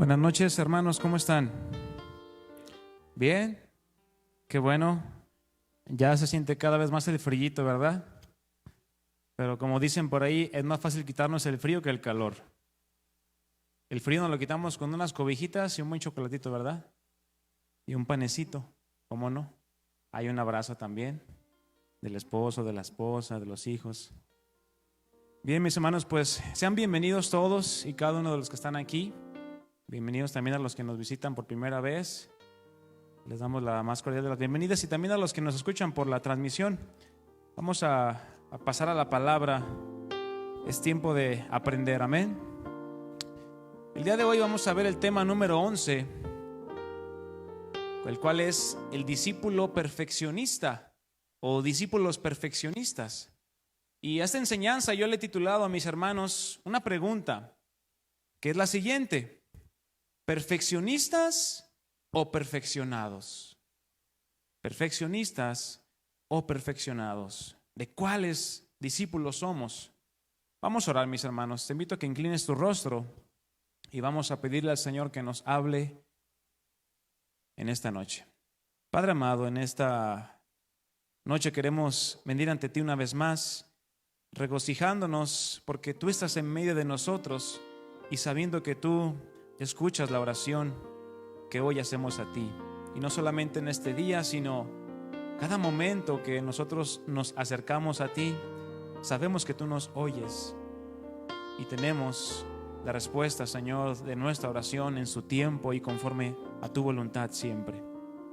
Buenas noches, hermanos, ¿cómo están? ¿Bien? Qué bueno. Ya se siente cada vez más el frillito, ¿verdad? Pero como dicen por ahí, es más fácil quitarnos el frío que el calor. El frío nos lo quitamos con unas cobijitas y un buen chocolatito, ¿verdad? Y un panecito, ¿cómo no? Hay un abrazo también del esposo, de la esposa, de los hijos. Bien, mis hermanos, pues sean bienvenidos todos y cada uno de los que están aquí. Bienvenidos también a los que nos visitan por primera vez. Les damos la más cordial de las bienvenidas y también a los que nos escuchan por la transmisión. Vamos a pasar a la palabra. Es tiempo de aprender, amén. El día de hoy vamos a ver el tema número 11, el cual es el discípulo perfeccionista o discípulos perfeccionistas. Y a esta enseñanza yo le he titulado a mis hermanos una pregunta, que es la siguiente: ¿perfeccionistas o perfeccionados? ¿Perfeccionistas o perfeccionados? ¿De cuáles discípulos somos? Vamos a orar, mis hermanos. Te invito a que inclines tu rostro y vamos a pedirle al Señor que nos hable en esta noche. Padre amado, en esta noche queremos venir ante ti una vez más, regocijándonos porque tú estás en medio de nosotros y sabiendo que tú escuchas la oración que hoy hacemos a ti. Y no solamente en este día, sino cada momento que nosotros nos acercamos a ti, sabemos que tú nos oyes y tenemos la respuesta, Señor, de nuestra oración en su tiempo y conforme a tu voluntad siempre.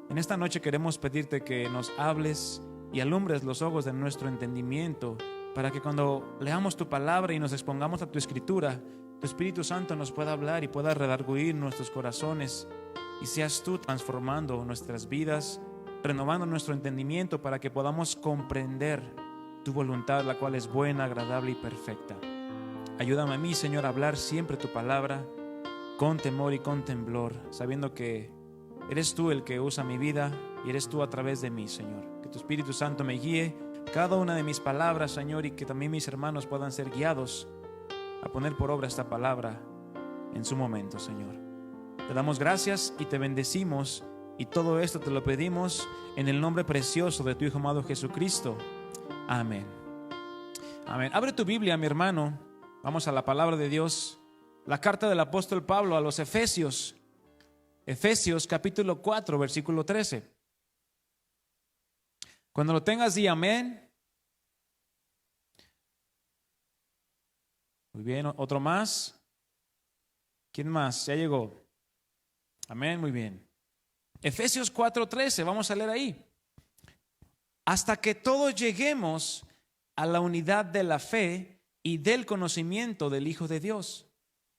En esta noche queremos pedirte que nos hables y alumbres los ojos de nuestro entendimiento, para que cuando leamos tu palabra y nos expongamos a tu escritura, tu Espíritu Santo nos pueda hablar y pueda redarguir nuestros corazones, y seas tú transformando nuestras vidas, renovando nuestro entendimiento para que podamos comprender tu voluntad, la cual es buena, agradable y perfecta. Ayúdame a mí, Señor, a hablar siempre tu palabra con temor y con temblor, sabiendo que eres tú el que usa mi vida y eres tú a través de mí, Señor. Que tu Espíritu Santo me guíe cada una de mis palabras, Señor, y que también mis hermanos puedan ser guiados a poner por obra esta palabra en su momento, Señor. Te damos gracias y te bendecimos, y todo esto te lo pedimos en el nombre precioso de tu Hijo amado Jesucristo. Amén. Amén. Abre tu Biblia, mi hermano. Vamos a la palabra de Dios. La carta del apóstol Pablo a los Efesios. Efesios capítulo 4, versículo 13. Cuando lo tengas, di amén. Muy bien, otro más. ¿Quién más? Ya llegó. Amén, muy bien. Efesios 4:13, vamos a leer ahí. Hasta que todos lleguemos a la unidad de la fe y del conocimiento del Hijo de Dios,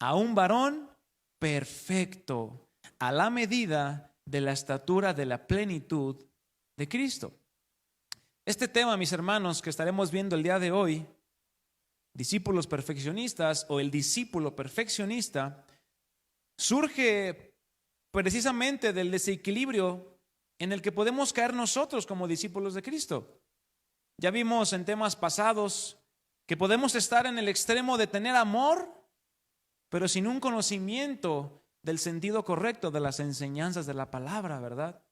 a un varón perfecto, a la medida de la estatura de la plenitud de Cristo. Este tema, mis hermanos, que estaremos viendo el día de hoy, discípulos perfeccionistas o el discípulo perfeccionista, surge precisamente del desequilibrio en el que podemos caer nosotros como discípulos de Cristo. Ya vimos en temas pasados que podemos estar en el extremo de tener amor, pero sin un conocimiento del sentido correcto de las enseñanzas de la palabra, ¿verdad?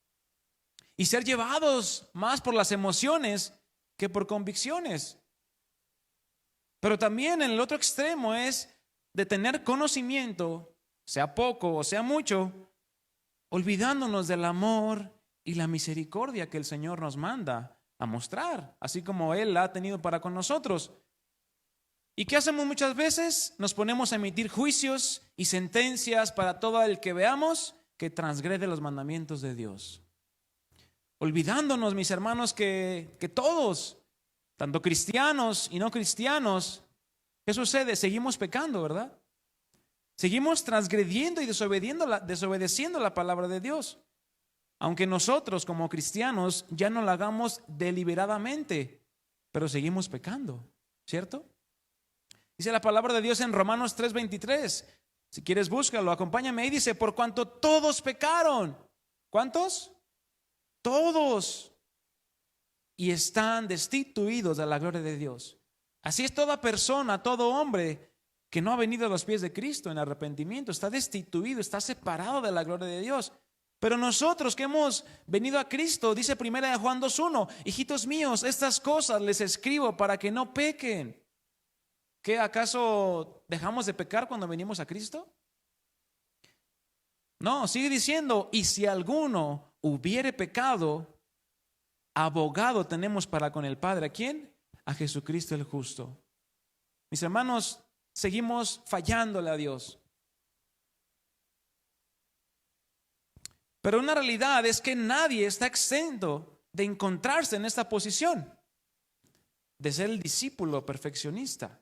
Y ser llevados más por las emociones que por convicciones. Pero también en el otro extremo es de tener conocimiento, sea poco o sea mucho, olvidándonos del amor y la misericordia que el Señor nos manda a mostrar, así como Él la ha tenido para con nosotros. ¿Y qué hacemos muchas veces? Nos ponemos a emitir juicios y sentencias para todo el que veamos que transgrede los mandamientos de Dios. Olvidándonos, mis hermanos, que todos, tanto cristianos y no cristianos, ¿qué sucede? Seguimos pecando, ¿verdad? Seguimos transgrediendo y desobedeciendo la palabra de Dios. Aunque nosotros como cristianos ya no la hagamos deliberadamente, pero seguimos pecando, ¿cierto? Dice la palabra de Dios en Romanos 3:23. Si quieres búscalo, acompáñame ahí. Dice, por cuanto todos pecaron. ¿Cuántos? Todos. Y están destituidos de la gloria de Dios. Así es toda persona, todo hombre que no ha venido a los pies de Cristo en arrepentimiento, está destituido, está separado de la gloria de Dios. Pero nosotros que hemos venido a Cristo, dice 1 Juan 2:1, hijitos míos, estas cosas les escribo para que no pequen. ¿Qué acaso dejamos de pecar cuando venimos a Cristo? No, sigue diciendo, y si alguno hubiere pecado, abogado tenemos para con el Padre. ¿A quién? A Jesucristo el justo. Mis hermanos, seguimos fallándole a Dios. Pero una realidad es que nadie está exento de encontrarse en esta posición, de ser el discípulo perfeccionista,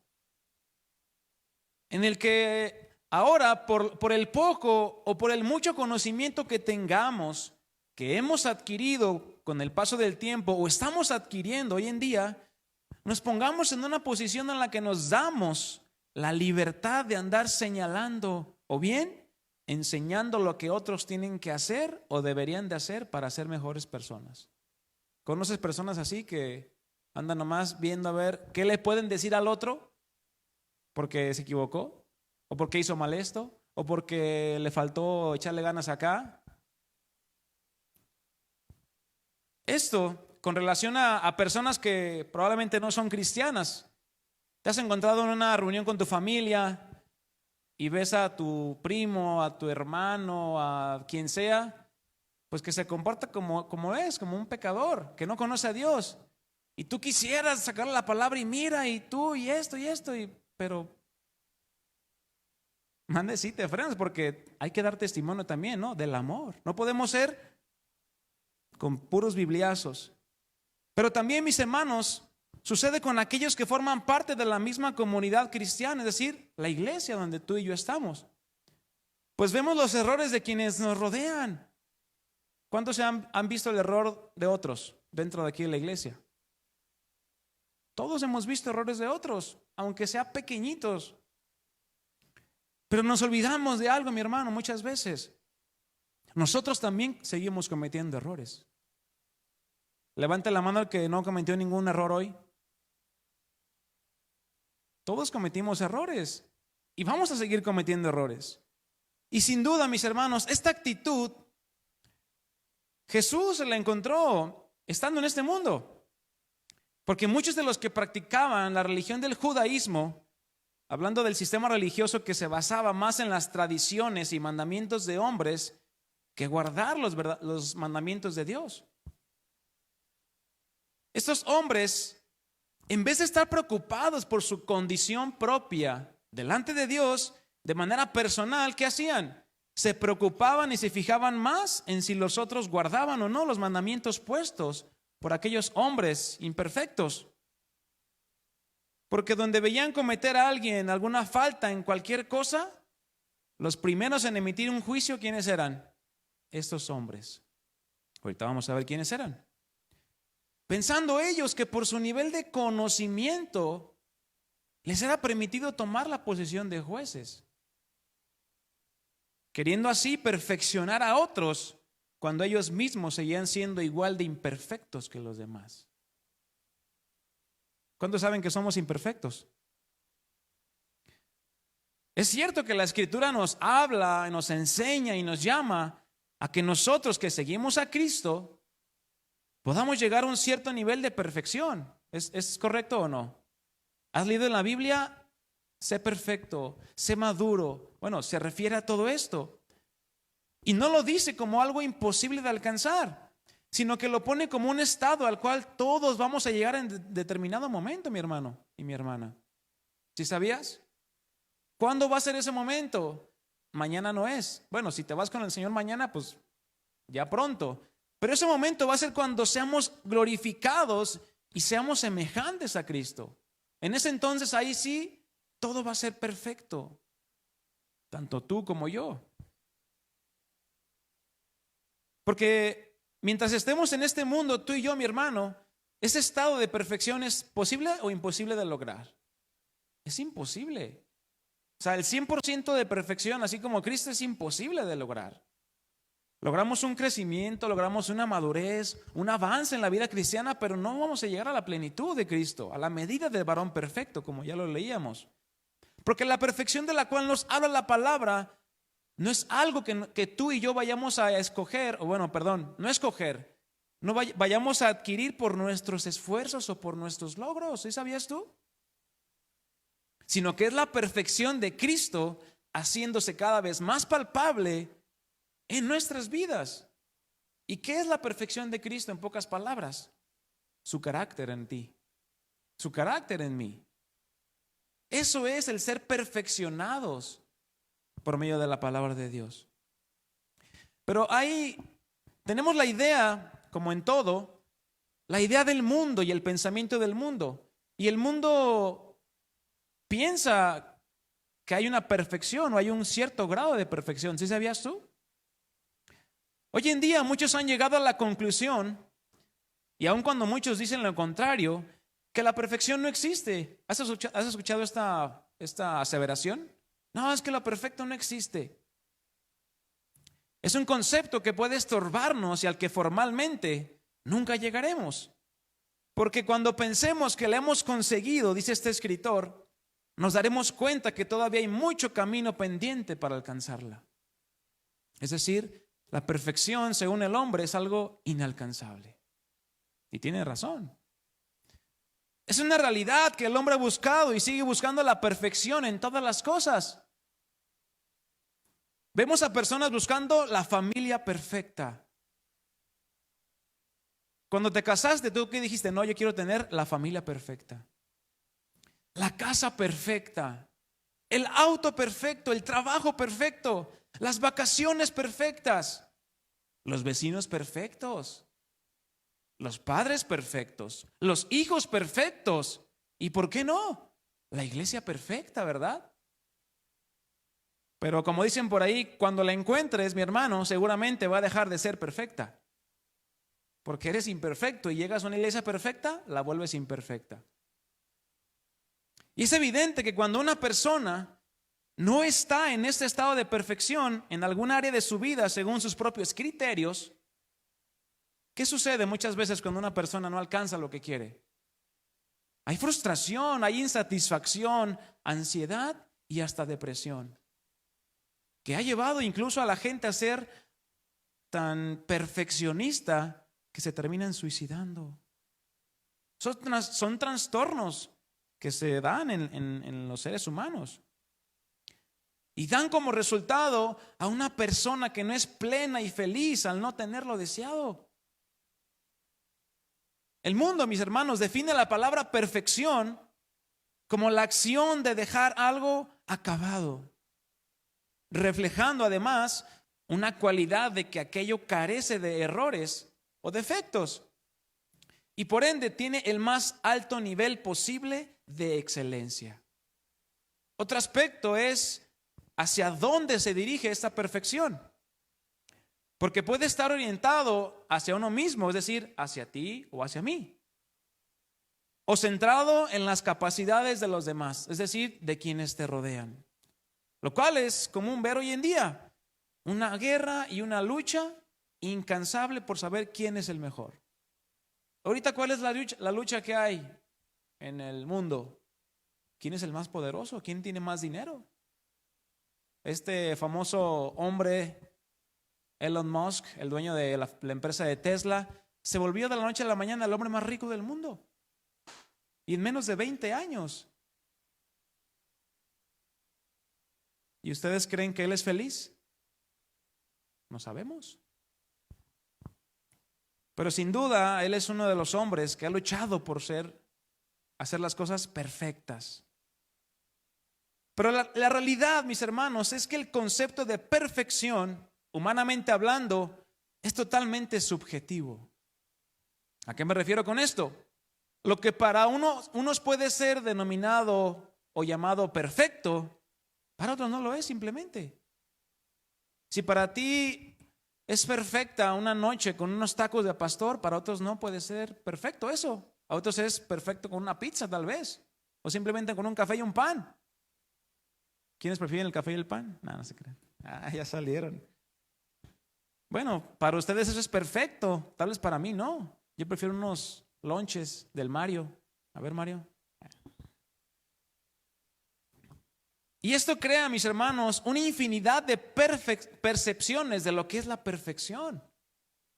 en el que ahora por el poco o por el mucho conocimiento que tengamos, que hemos adquirido con el paso del tiempo o estamos adquiriendo hoy en día, nos pongamos en una posición en la que nos damos la libertad de andar señalando o bien enseñando lo que otros tienen que hacer o deberían de hacer para ser mejores personas. ¿Conoces personas así que andan nomás viendo a ver qué le pueden decir al otro porque se equivocó o porque hizo mal esto o porque le faltó echarle ganas acá? Esto con relación a personas que probablemente no son cristianas. Te has encontrado en una reunión con tu familia y ves a tu primo, a tu hermano, a quien sea, pues que se comporta como un pecador, que no conoce a Dios. Y tú quisieras sacarle la palabra y mira, y tú, y esto, pero mande, sí te frenas, porque hay que dar testimonio también, ¿no? Del amor. No podemos ser con puros bibliazos. Pero también, mis hermanos, sucede con aquellos que forman parte de la misma comunidad cristiana, es decir, la iglesia donde tú y yo estamos. Pues vemos los errores de quienes nos rodean. ¿Cuántos han visto el error de otros dentro de aquí de la iglesia? Todos hemos visto errores de otros, aunque sean pequeñitos. Pero nos olvidamos de algo, mi hermano, muchas veces. Nosotros también seguimos cometiendo errores. Levante la mano el que no cometió ningún error hoy. Todos cometimos errores y vamos a seguir cometiendo errores. Y sin duda, mis hermanos, esta actitud Jesús la encontró estando en este mundo. Porque muchos de los que practicaban la religión del judaísmo, hablando del sistema religioso que se basaba más en las tradiciones y mandamientos de hombres que guardar los mandamientos de Dios. Estos hombres, en vez de estar preocupados por su condición propia delante de Dios, de manera personal, ¿qué hacían? Se preocupaban y se fijaban más en si los otros guardaban o no los mandamientos puestos por aquellos hombres imperfectos. Porque donde veían cometer a alguien alguna falta en cualquier cosa, los primeros en emitir un juicio, ¿quiénes eran? Estos hombres. Ahorita vamos a ver quiénes eran. Pensando ellos que por su nivel de conocimiento les era permitido tomar la posición de jueces, queriendo así perfeccionar a otros cuando ellos mismos seguían siendo igual de imperfectos que los demás. ¿Cuántos saben que somos imperfectos? Es cierto que la Escritura nos habla, nos enseña y nos llama a que nosotros que seguimos a Cristo podamos llegar a un cierto nivel de perfección. ¿Es correcto o no? ¿Has leído en la Biblia? Sé perfecto, sé maduro. Bueno, se refiere a todo esto. Y no lo dice como algo imposible de alcanzar, sino que lo pone como un estado al cual todos vamos a llegar en determinado momento, mi hermano y mi hermana. ¿Sí sabías? ¿Cuándo va a ser ese momento? Mañana no es. Bueno, si te vas con el Señor mañana, pues ya pronto. Pero ese momento va a ser cuando seamos glorificados y seamos semejantes a Cristo. En ese entonces, ahí sí, todo va a ser perfecto. Tanto tú como yo. Porque mientras estemos en este mundo, tú y yo, mi hermano, ese estado de perfección es posible o imposible de lograr. Es imposible. O sea, el 100% de perfección, así como Cristo, es imposible de lograr. Logramos un crecimiento, logramos una madurez, un avance en la vida cristiana, pero no vamos a llegar a la plenitud de Cristo, a la medida del varón perfecto, como ya lo leíamos. Porque la perfección de la cual nos habla la palabra no es algo que tú y yo vayamos a escoger, o bueno, perdón, no escoger, no vayamos a adquirir por nuestros esfuerzos o por nuestros logros. ¿Sí sabías tú? Sino que es la perfección de Cristo haciéndose cada vez más palpable en nuestras vidas. ¿Y qué es la perfección de Cristo en pocas palabras? Su carácter en ti, su carácter en mí. Eso es el ser perfeccionados por medio de la palabra de Dios. Pero ahí tenemos la idea, como en todo, la idea del mundo y el pensamiento del mundo. Y el mundo piensa que hay una perfección o hay un cierto grado de perfección. ¿Sí sabías tú? Hoy en día muchos han llegado a la conclusión, y aun cuando muchos dicen lo contrario, que la perfección no existe. ¿Has escuchado esta aseveración? No, es que lo perfecto no existe. Es un concepto que puede estorbarnos y al que formalmente nunca llegaremos. Porque cuando pensemos que la hemos conseguido, dice este escritor, nos daremos cuenta que todavía hay mucho camino pendiente para alcanzarla. Es decir, la perfección, según el hombre, es algo inalcanzable. Y tiene razón. Es una realidad que el hombre ha buscado y sigue buscando la perfección en todas las cosas. Vemos a personas buscando la familia perfecta. Cuando te casaste, ¿tú qué dijiste? No, yo quiero tener la familia perfecta, la casa perfecta, el auto perfecto, el trabajo perfecto, las vacaciones perfectas, los vecinos perfectos, los padres perfectos, los hijos perfectos. ¿Y por qué no? La iglesia perfecta, ¿verdad? Pero como dicen por ahí, cuando la encuentres, mi hermano, seguramente va a dejar de ser perfecta. Porque eres imperfecto y llegas a una iglesia perfecta, la vuelves imperfecta. Y es evidente que cuando una persona no está en este estado de perfección en algún área de su vida según sus propios criterios, ¿qué sucede muchas veces cuando una persona no alcanza lo que quiere? Hay frustración, hay insatisfacción, ansiedad y hasta depresión, que ha llevado incluso a la gente a ser tan perfeccionista que se terminan suicidando. Son trastornos que se dan en los seres humanos y dan como resultado a una persona que no es plena y feliz al no tener lo deseado. El mundo, mis hermanos, define la palabra perfección como la acción de dejar algo acabado, reflejando además una cualidad de que aquello carece de errores o defectos y por ende tiene el más alto nivel posible de excelencia. Otro aspecto es hacia dónde se dirige esta perfección, porque puede estar orientado hacia uno mismo, es decir, hacia ti o hacia mí, o centrado en las capacidades de los demás, es decir, de quienes te rodean. Lo cual es común ver hoy en día, una guerra y una lucha incansable por saber quién es el mejor. Ahorita, ¿cuál es la lucha que hay en el mundo? ¿Quién es el más poderoso? ¿Quién tiene más dinero? Este famoso hombre, Elon Musk, el dueño de la empresa de Tesla, se volvió de la noche a la mañana el hombre más rico del mundo. Y en menos de 20 años. ¿Y ustedes creen que él es feliz? No sabemos. Pero sin duda, él es uno de los hombres que ha luchado por hacer las cosas perfectas. Pero la realidad, mis hermanos, es que el concepto de perfección, humanamente hablando, es totalmente subjetivo. ¿A qué me refiero con esto? Lo que para unos puede ser denominado o llamado perfecto, para otros no lo es simplemente. Si para ti es perfecta una noche con unos tacos de pastor, para otros no puede ser perfecto eso. A otros es perfecto con una pizza tal vez, o simplemente con un café y un pan. ¿Quiénes prefieren el café y el pan? No se crean. Ya salieron. Bueno, para ustedes eso es perfecto, tal vez para mí no. Yo prefiero unos lonches del Mario. A ver, Mario. Y esto crea, mis hermanos, una infinidad de percepciones de lo que es la perfección.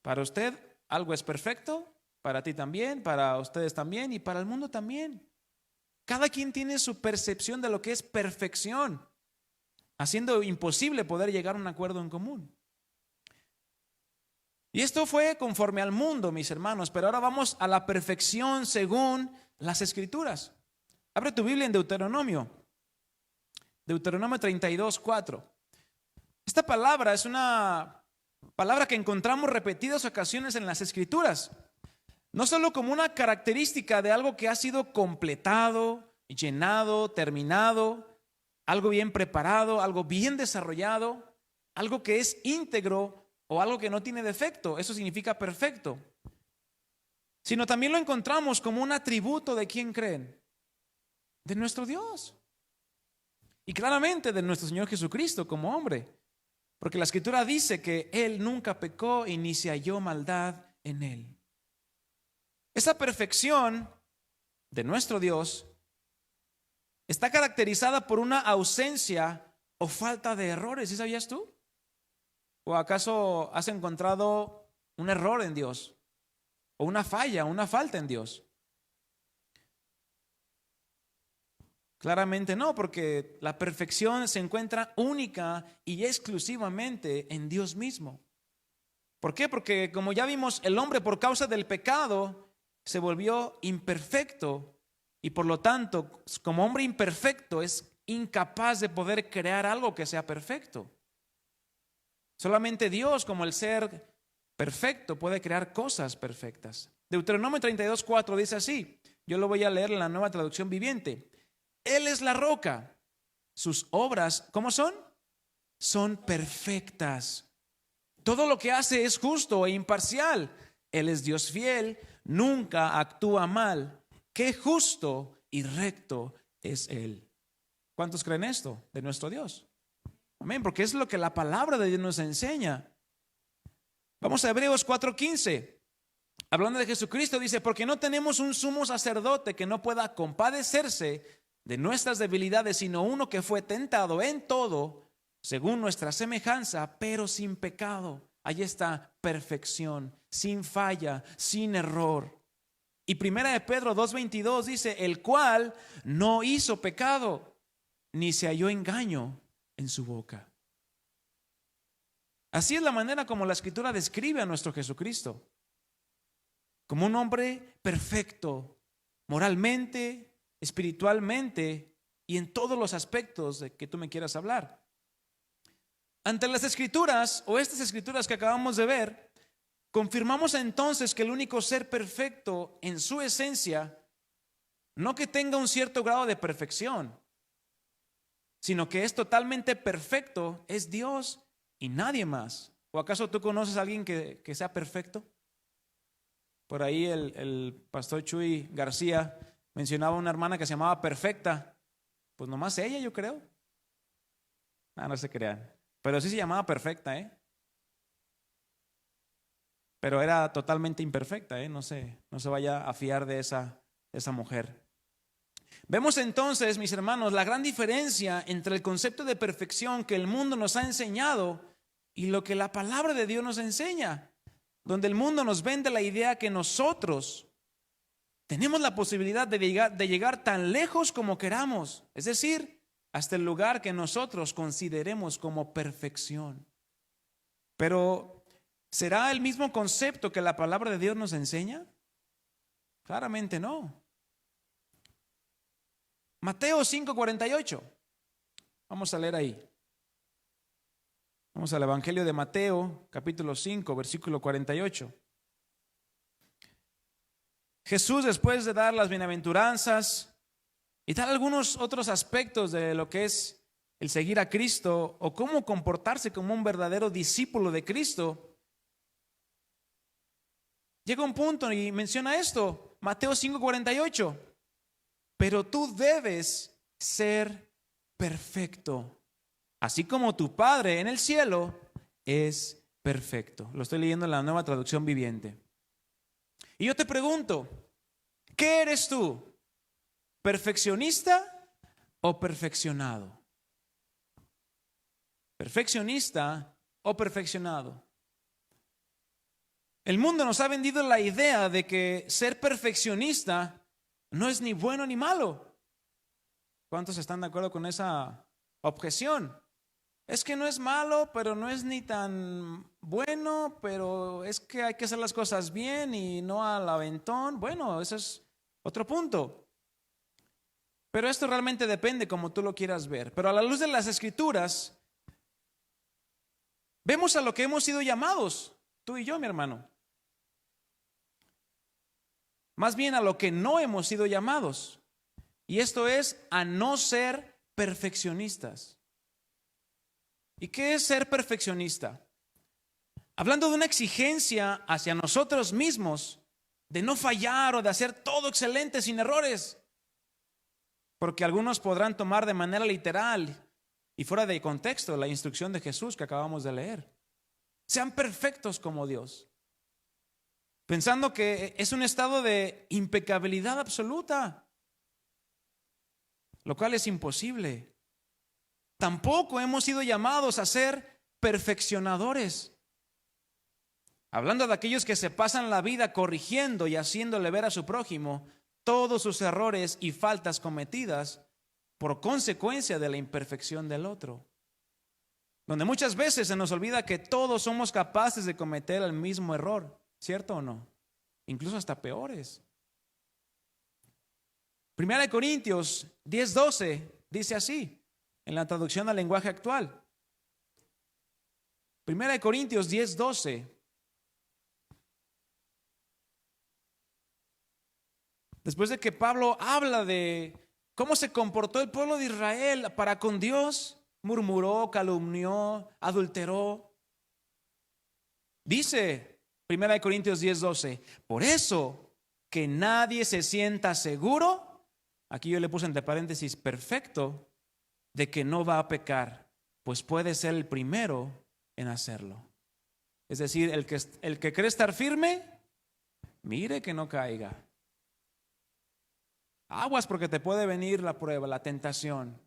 Para usted algo es perfecto, para ti también, para ustedes también y para el mundo también. Cada quien tiene su percepción de lo que es perfección, haciendo imposible poder llegar a un acuerdo en común. Y esto fue conforme al mundo, mis hermanos, pero ahora vamos a la perfección según las Escrituras. Abre tu Biblia en Deuteronomio 32:4. Esta palabra es una palabra que encontramos repetidas ocasiones en las Escrituras, no solo como una característica de algo que ha sido completado, llenado, terminado, algo bien preparado, algo bien desarrollado, algo que es íntegro o algo que no tiene defecto. Eso significa perfecto. Sino también lo encontramos como un atributo de ¿quién creen? De nuestro Dios. Y claramente de nuestro Señor Jesucristo como hombre. Porque la Escritura dice que Él nunca pecó y ni se halló maldad en Él. Esa perfección de nuestro Dios está caracterizada por una ausencia o falta de errores. ¿Sí sabías tú? ¿O acaso has encontrado un error en Dios? ¿O una falla, una falta en Dios? Claramente no, porque la perfección se encuentra única y exclusivamente en Dios mismo. ¿Por qué? Porque como ya vimos, el hombre por causa del pecado se volvió imperfecto y por lo tanto, como hombre imperfecto, es incapaz de poder crear algo que sea perfecto. Solamente Dios, como el ser perfecto, puede crear cosas perfectas. Deuteronomio 32:4 dice así, yo lo voy a leer en la Nueva Traducción Viviente. Él es la roca, sus obras, ¿cómo son? Son perfectas. Todo lo que hace es justo e imparcial. Él es Dios fiel, nunca actúa mal. Qué justo y recto es Él. ¿Cuántos creen esto de nuestro Dios? Amén, porque es lo que la palabra de Dios nos enseña. Vamos a Hebreos 4:15. Hablando de Jesucristo, dice, porque no tenemos un sumo sacerdote que no pueda compadecerse de nuestras debilidades, sino uno que fue tentado en todo, según nuestra semejanza, pero sin pecado. Ahí está, perfección, sin falla, sin error. Y primera de Pedro 2:22 dice, el cual no hizo pecado, ni se halló engaño en su boca. Así es la manera como la Escritura describe a nuestro Jesucristo, como un hombre perfecto, moralmente, espiritualmente y en todos los aspectos de que tú me quieras hablar. Ante las Escrituras o estas Escrituras que acabamos de ver, confirmamos entonces que el único ser perfecto en su esencia, no que tenga un cierto grado de perfección, sino que es totalmente perfecto, es Dios y nadie más. ¿O acaso tú conoces a alguien que sea perfecto? Por ahí el pastor Chuy García mencionaba una hermana que se llamaba Perfecta. Pues nomás ella, yo creo. No se crean. Pero sí se llamaba Perfecta, Pero era totalmente imperfecta, No se vaya a fiar de esa mujer. Vemos entonces, mis hermanos, la gran diferencia entre el concepto de perfección que el mundo nos ha enseñado y lo que la palabra de Dios nos enseña, donde el mundo nos vende la idea que nosotros tenemos la posibilidad de llegar tan lejos como queramos, es decir, hasta el lugar que nosotros consideremos como perfección. Pero, ¿será el mismo concepto que la palabra de Dios nos enseña? Claramente no. Mateo 5:48. Vamos a leer ahí. Vamos al Evangelio de Mateo, capítulo 5, versículo 48. Jesús, después de dar las bienaventuranzas y dar algunos otros aspectos de lo que es el seguir a Cristo o cómo comportarse como un verdadero discípulo de Cristo, llega un punto y menciona esto, Mateo 5:48. Pero tú debes ser perfecto, así como tu Padre en el cielo es perfecto. Lo estoy leyendo en la Nueva Traducción Viviente. Y yo te pregunto, ¿qué eres tú? ¿Perfeccionista o perfeccionado? perfeccionista o perfeccionado. El mundo nos ha vendido la idea de que ser perfeccionista no es ni bueno ni malo. ¿Cuántos están de acuerdo con esa objeción? Es que no es malo, pero no es ni tan bueno, pero es que hay que hacer las cosas bien y no al aventón. Bueno, ese es otro punto. Pero esto realmente depende como tú lo quieras ver. Pero a la luz de las Escrituras, vemos a lo que hemos sido llamados, tú y yo, mi hermano. Más bien a lo que no hemos sido llamados. Y esto es a no ser perfeccionistas. ¿Y qué es ser perfeccionista? Hablando de una exigencia hacia nosotros mismos, de no fallar o de hacer todo excelente sin errores. Porque algunos podrán tomar de manera literal y fuera de contexto la instrucción de Jesús que acabamos de leer. Sean perfectos como Dios. Pensando que es un estado de impecabilidad absoluta, lo cual es imposible. Tampoco hemos sido llamados a ser perfeccionadores. Hablando de aquellos que se pasan la vida corrigiendo y haciéndole ver a su prójimo todos sus errores y faltas cometidas por consecuencia de la imperfección del otro. Donde muchas veces se nos olvida que todos somos capaces de cometer el mismo error, ¿cierto o no? Incluso hasta peores. 1 Corintios 10:12 dice así, en la traducción al lenguaje actual. 1 Corintios 10:12. Después de que Pablo habla de cómo se comportó el pueblo de Israel para con Dios, murmuró, calumnió, adulteró. Dice 1 Corintios 10:12, por eso que nadie se sienta seguro, aquí yo le puse entre paréntesis perfecto, de que no va a pecar, pues puede ser el primero en hacerlo. Es decir, el que cree estar firme, mire que no caiga. Aguas porque te puede venir la prueba, la tentación.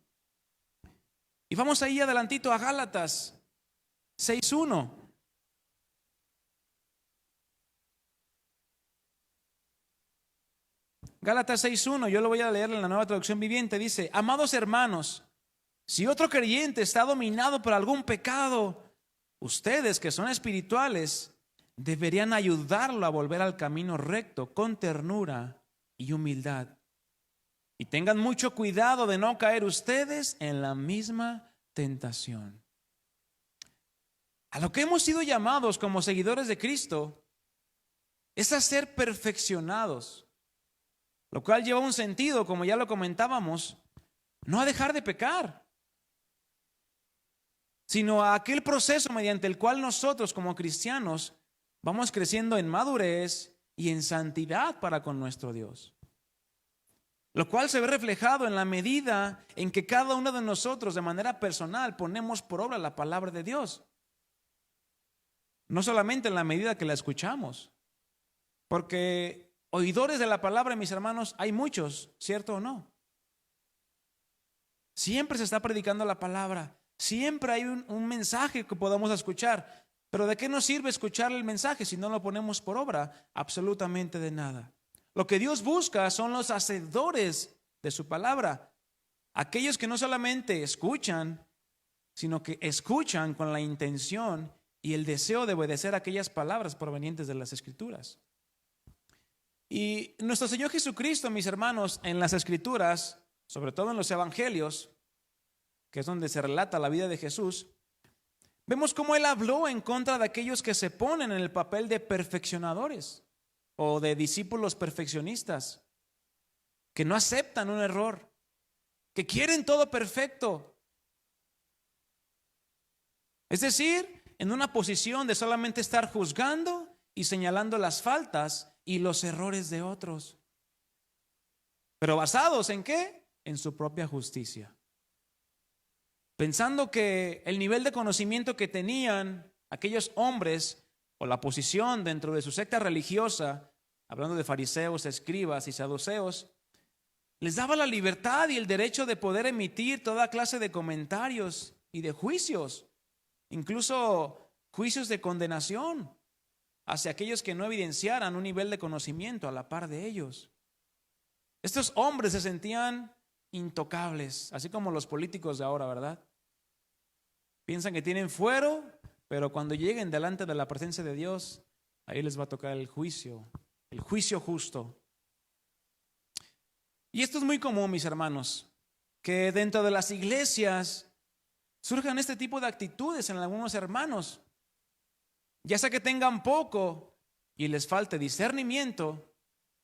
Y vamos ahí adelantito a Gálatas 6:1. Gálatas 6:1, yo lo voy a leer en la Nueva Traducción Viviente, dice, amados hermanos, si otro creyente está dominado por algún pecado, ustedes que son espirituales deberían ayudarlo a volver al camino recto con ternura y humildad. Y tengan mucho cuidado de no caer ustedes en la misma tentación. A lo que hemos sido llamados como seguidores de Cristo es a ser perfeccionados, lo cual lleva un sentido, como ya lo comentábamos, no a dejar de pecar, sino a aquel proceso mediante el cual nosotros como cristianos vamos creciendo en madurez y en santidad para con nuestro Dios. Lo cual se ve reflejado en la medida en que cada uno de nosotros de manera personal ponemos por obra la palabra de Dios. No solamente en la medida que la escuchamos, porque oidores de la palabra, mis hermanos, hay muchos, ¿cierto o no? Siempre se está predicando la palabra, siempre hay un mensaje que podamos escuchar, pero ¿de qué nos sirve escuchar el mensaje si no lo ponemos por obra? Absolutamente de nada. Lo que Dios busca son los hacedores de su palabra, aquellos que no solamente escuchan, sino que escuchan con la intención y el deseo de obedecer aquellas palabras provenientes de las Escrituras. Y nuestro Señor Jesucristo, mis hermanos, en las Escrituras, sobre todo en los Evangelios, que es donde se relata la vida de Jesús, vemos cómo Él habló en contra de aquellos que se ponen en el papel de perfeccionadores o de discípulos perfeccionistas, que no aceptan un error, que quieren todo perfecto. Es decir, en una posición de solamente estar juzgando y señalando las faltas y los errores de otros. Pero basados ¿en qué? En su propia justicia. Pensando que el nivel de conocimiento que tenían aquellos hombres o la posición dentro de su secta religiosa, hablando de fariseos, escribas y saduceos, les daba la libertad y el derecho de poder emitir toda clase de comentarios y de juicios incluso juicios de condenación hacia aquellos que no evidenciaran un nivel de conocimiento a la par de ellos. Estos hombres se sentían intocables, así como los políticos de ahora, ¿verdad? Piensan que tienen fuero, pero cuando lleguen delante de la presencia de Dios, ahí les va a tocar el juicio justo. Y esto es muy común, mis hermanos, que dentro de las iglesias surjan este tipo de actitudes en algunos hermanos, ya sea que tengan poco y les falte discernimiento,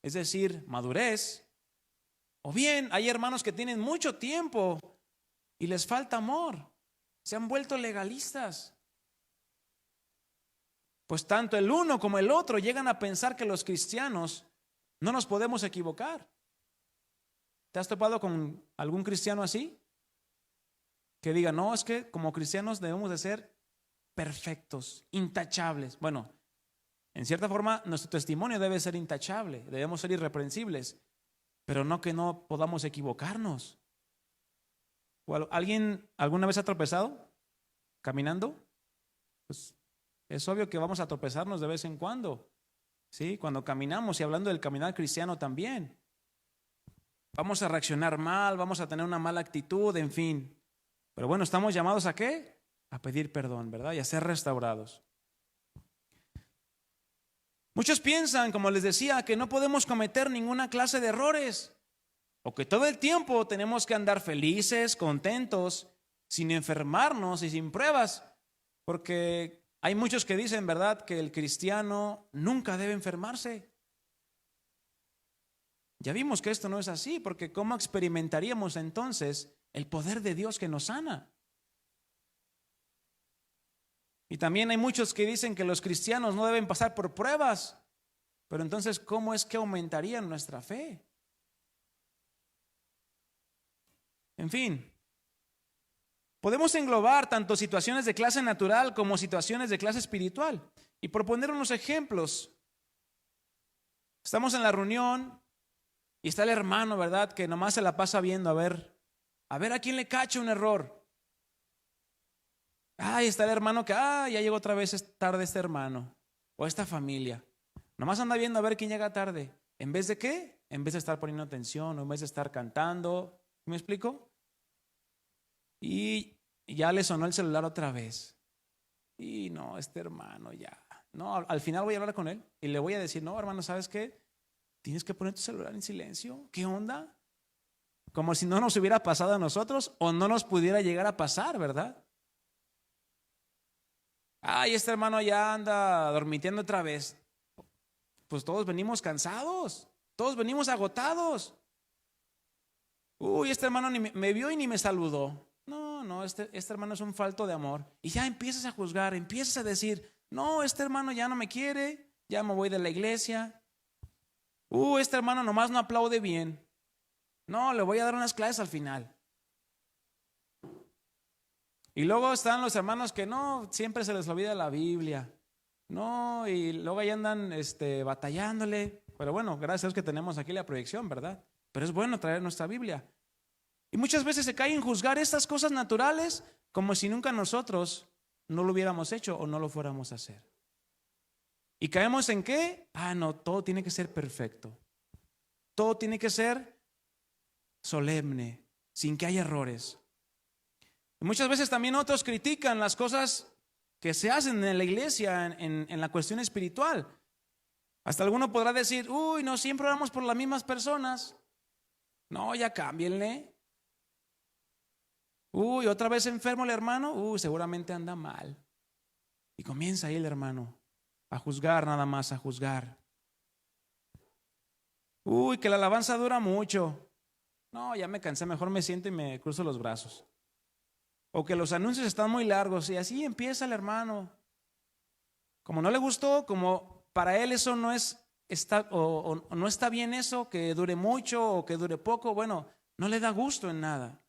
es decir, madurez, o bien hay hermanos que tienen mucho tiempo y les falta amor, se han vuelto legalistas. Pues tanto el uno como el otro llegan a pensar que los cristianos no nos podemos equivocar. ¿Te has topado con algún cristiano así? Que diga, no, es que como cristianos debemos de ser perfectos, intachables. Bueno, en cierta forma nuestro testimonio debe ser intachable, debemos ser irreprensibles, pero no que no podamos equivocarnos. ¿Alguien alguna vez ha tropezado caminando? Pues es obvio que vamos a tropezarnos de vez en cuando, ¿sí? Cuando caminamos, y hablando del caminar cristiano también. Vamos a reaccionar mal, vamos a tener una mala actitud, en fin. Pero bueno, estamos llamados ¿a qué? A pedir perdón, ¿verdad? Y a ser restaurados. Muchos piensan, como les decía, que no podemos cometer ninguna clase de errores, o que todo el tiempo tenemos que andar felices, contentos, sin enfermarnos y sin pruebas, porque hay muchos que dicen, ¿verdad?, que el cristiano nunca debe enfermarse. Ya vimos que esto no es así, porque ¿cómo experimentaríamos entonces el poder de Dios que nos sana? Y también hay muchos que dicen que los cristianos no deben pasar por pruebas, pero entonces ¿cómo es que aumentaría nuestra fe? En fin, podemos englobar tanto situaciones de clase natural como situaciones de clase espiritual. Y por poner unos ejemplos, estamos en la reunión y está el hermano, ¿verdad?, que nomás se la pasa viendo a ver a quién le cacha un error. Está el hermano que, ya llegó otra vez tarde este hermano o esta familia. Nomás anda viendo a ver quién llega tarde. ¿En vez de qué? En vez de estar poniendo atención o en vez de estar cantando. ¿Me explico? Y ya le sonó el celular otra vez. Y no, este hermano ya. No, al final voy a hablar con él y le voy a decir, no, hermano, ¿sabes qué? Tienes que poner tu celular en silencio. ¿Qué onda? Como si no nos hubiera pasado a nosotros o no nos pudiera llegar a pasar, ¿verdad? Este hermano ya anda dormitiendo otra vez. Pues todos venimos cansados, todos venimos agotados. Este hermano ni me vio y ni me saludó. No, este hermano es un falto de amor. Y ya empiezas a juzgar, empiezas a decir, no, este hermano ya no me quiere, ya me voy de la iglesia. Este hermano nomás no aplaude bien. No, le voy a dar unas clases al final. Y luego están los hermanos que no, siempre se les olvida la Biblia. No, y luego ahí andan batallándole. Pero bueno, gracias a Dios que tenemos aquí la proyección, ¿verdad? Pero es bueno traer nuestra Biblia. Y muchas veces se cae en juzgar estas cosas naturales como si nunca nosotros no lo hubiéramos hecho o no lo fuéramos a hacer. ¿Y caemos en qué? No, todo tiene que ser perfecto. Todo tiene que ser solemne, sin que haya errores. Y muchas veces también otros critican las cosas que se hacen en la iglesia en la cuestión espiritual. Hasta alguno podrá decir, no siempre oramos por las mismas personas. No, ya cámbienle. Otra vez enfermo el hermano. Seguramente anda mal. Y comienza ahí el hermano a juzgar, nada más a juzgar. Que la alabanza dura mucho. No, ya me cansé, mejor me siento y me cruzo los brazos. O que los anuncios están muy largos y así empieza el hermano. Como no le gustó, como para él eso no no está bien eso, que dure mucho o que dure poco, bueno, no le da gusto en nada.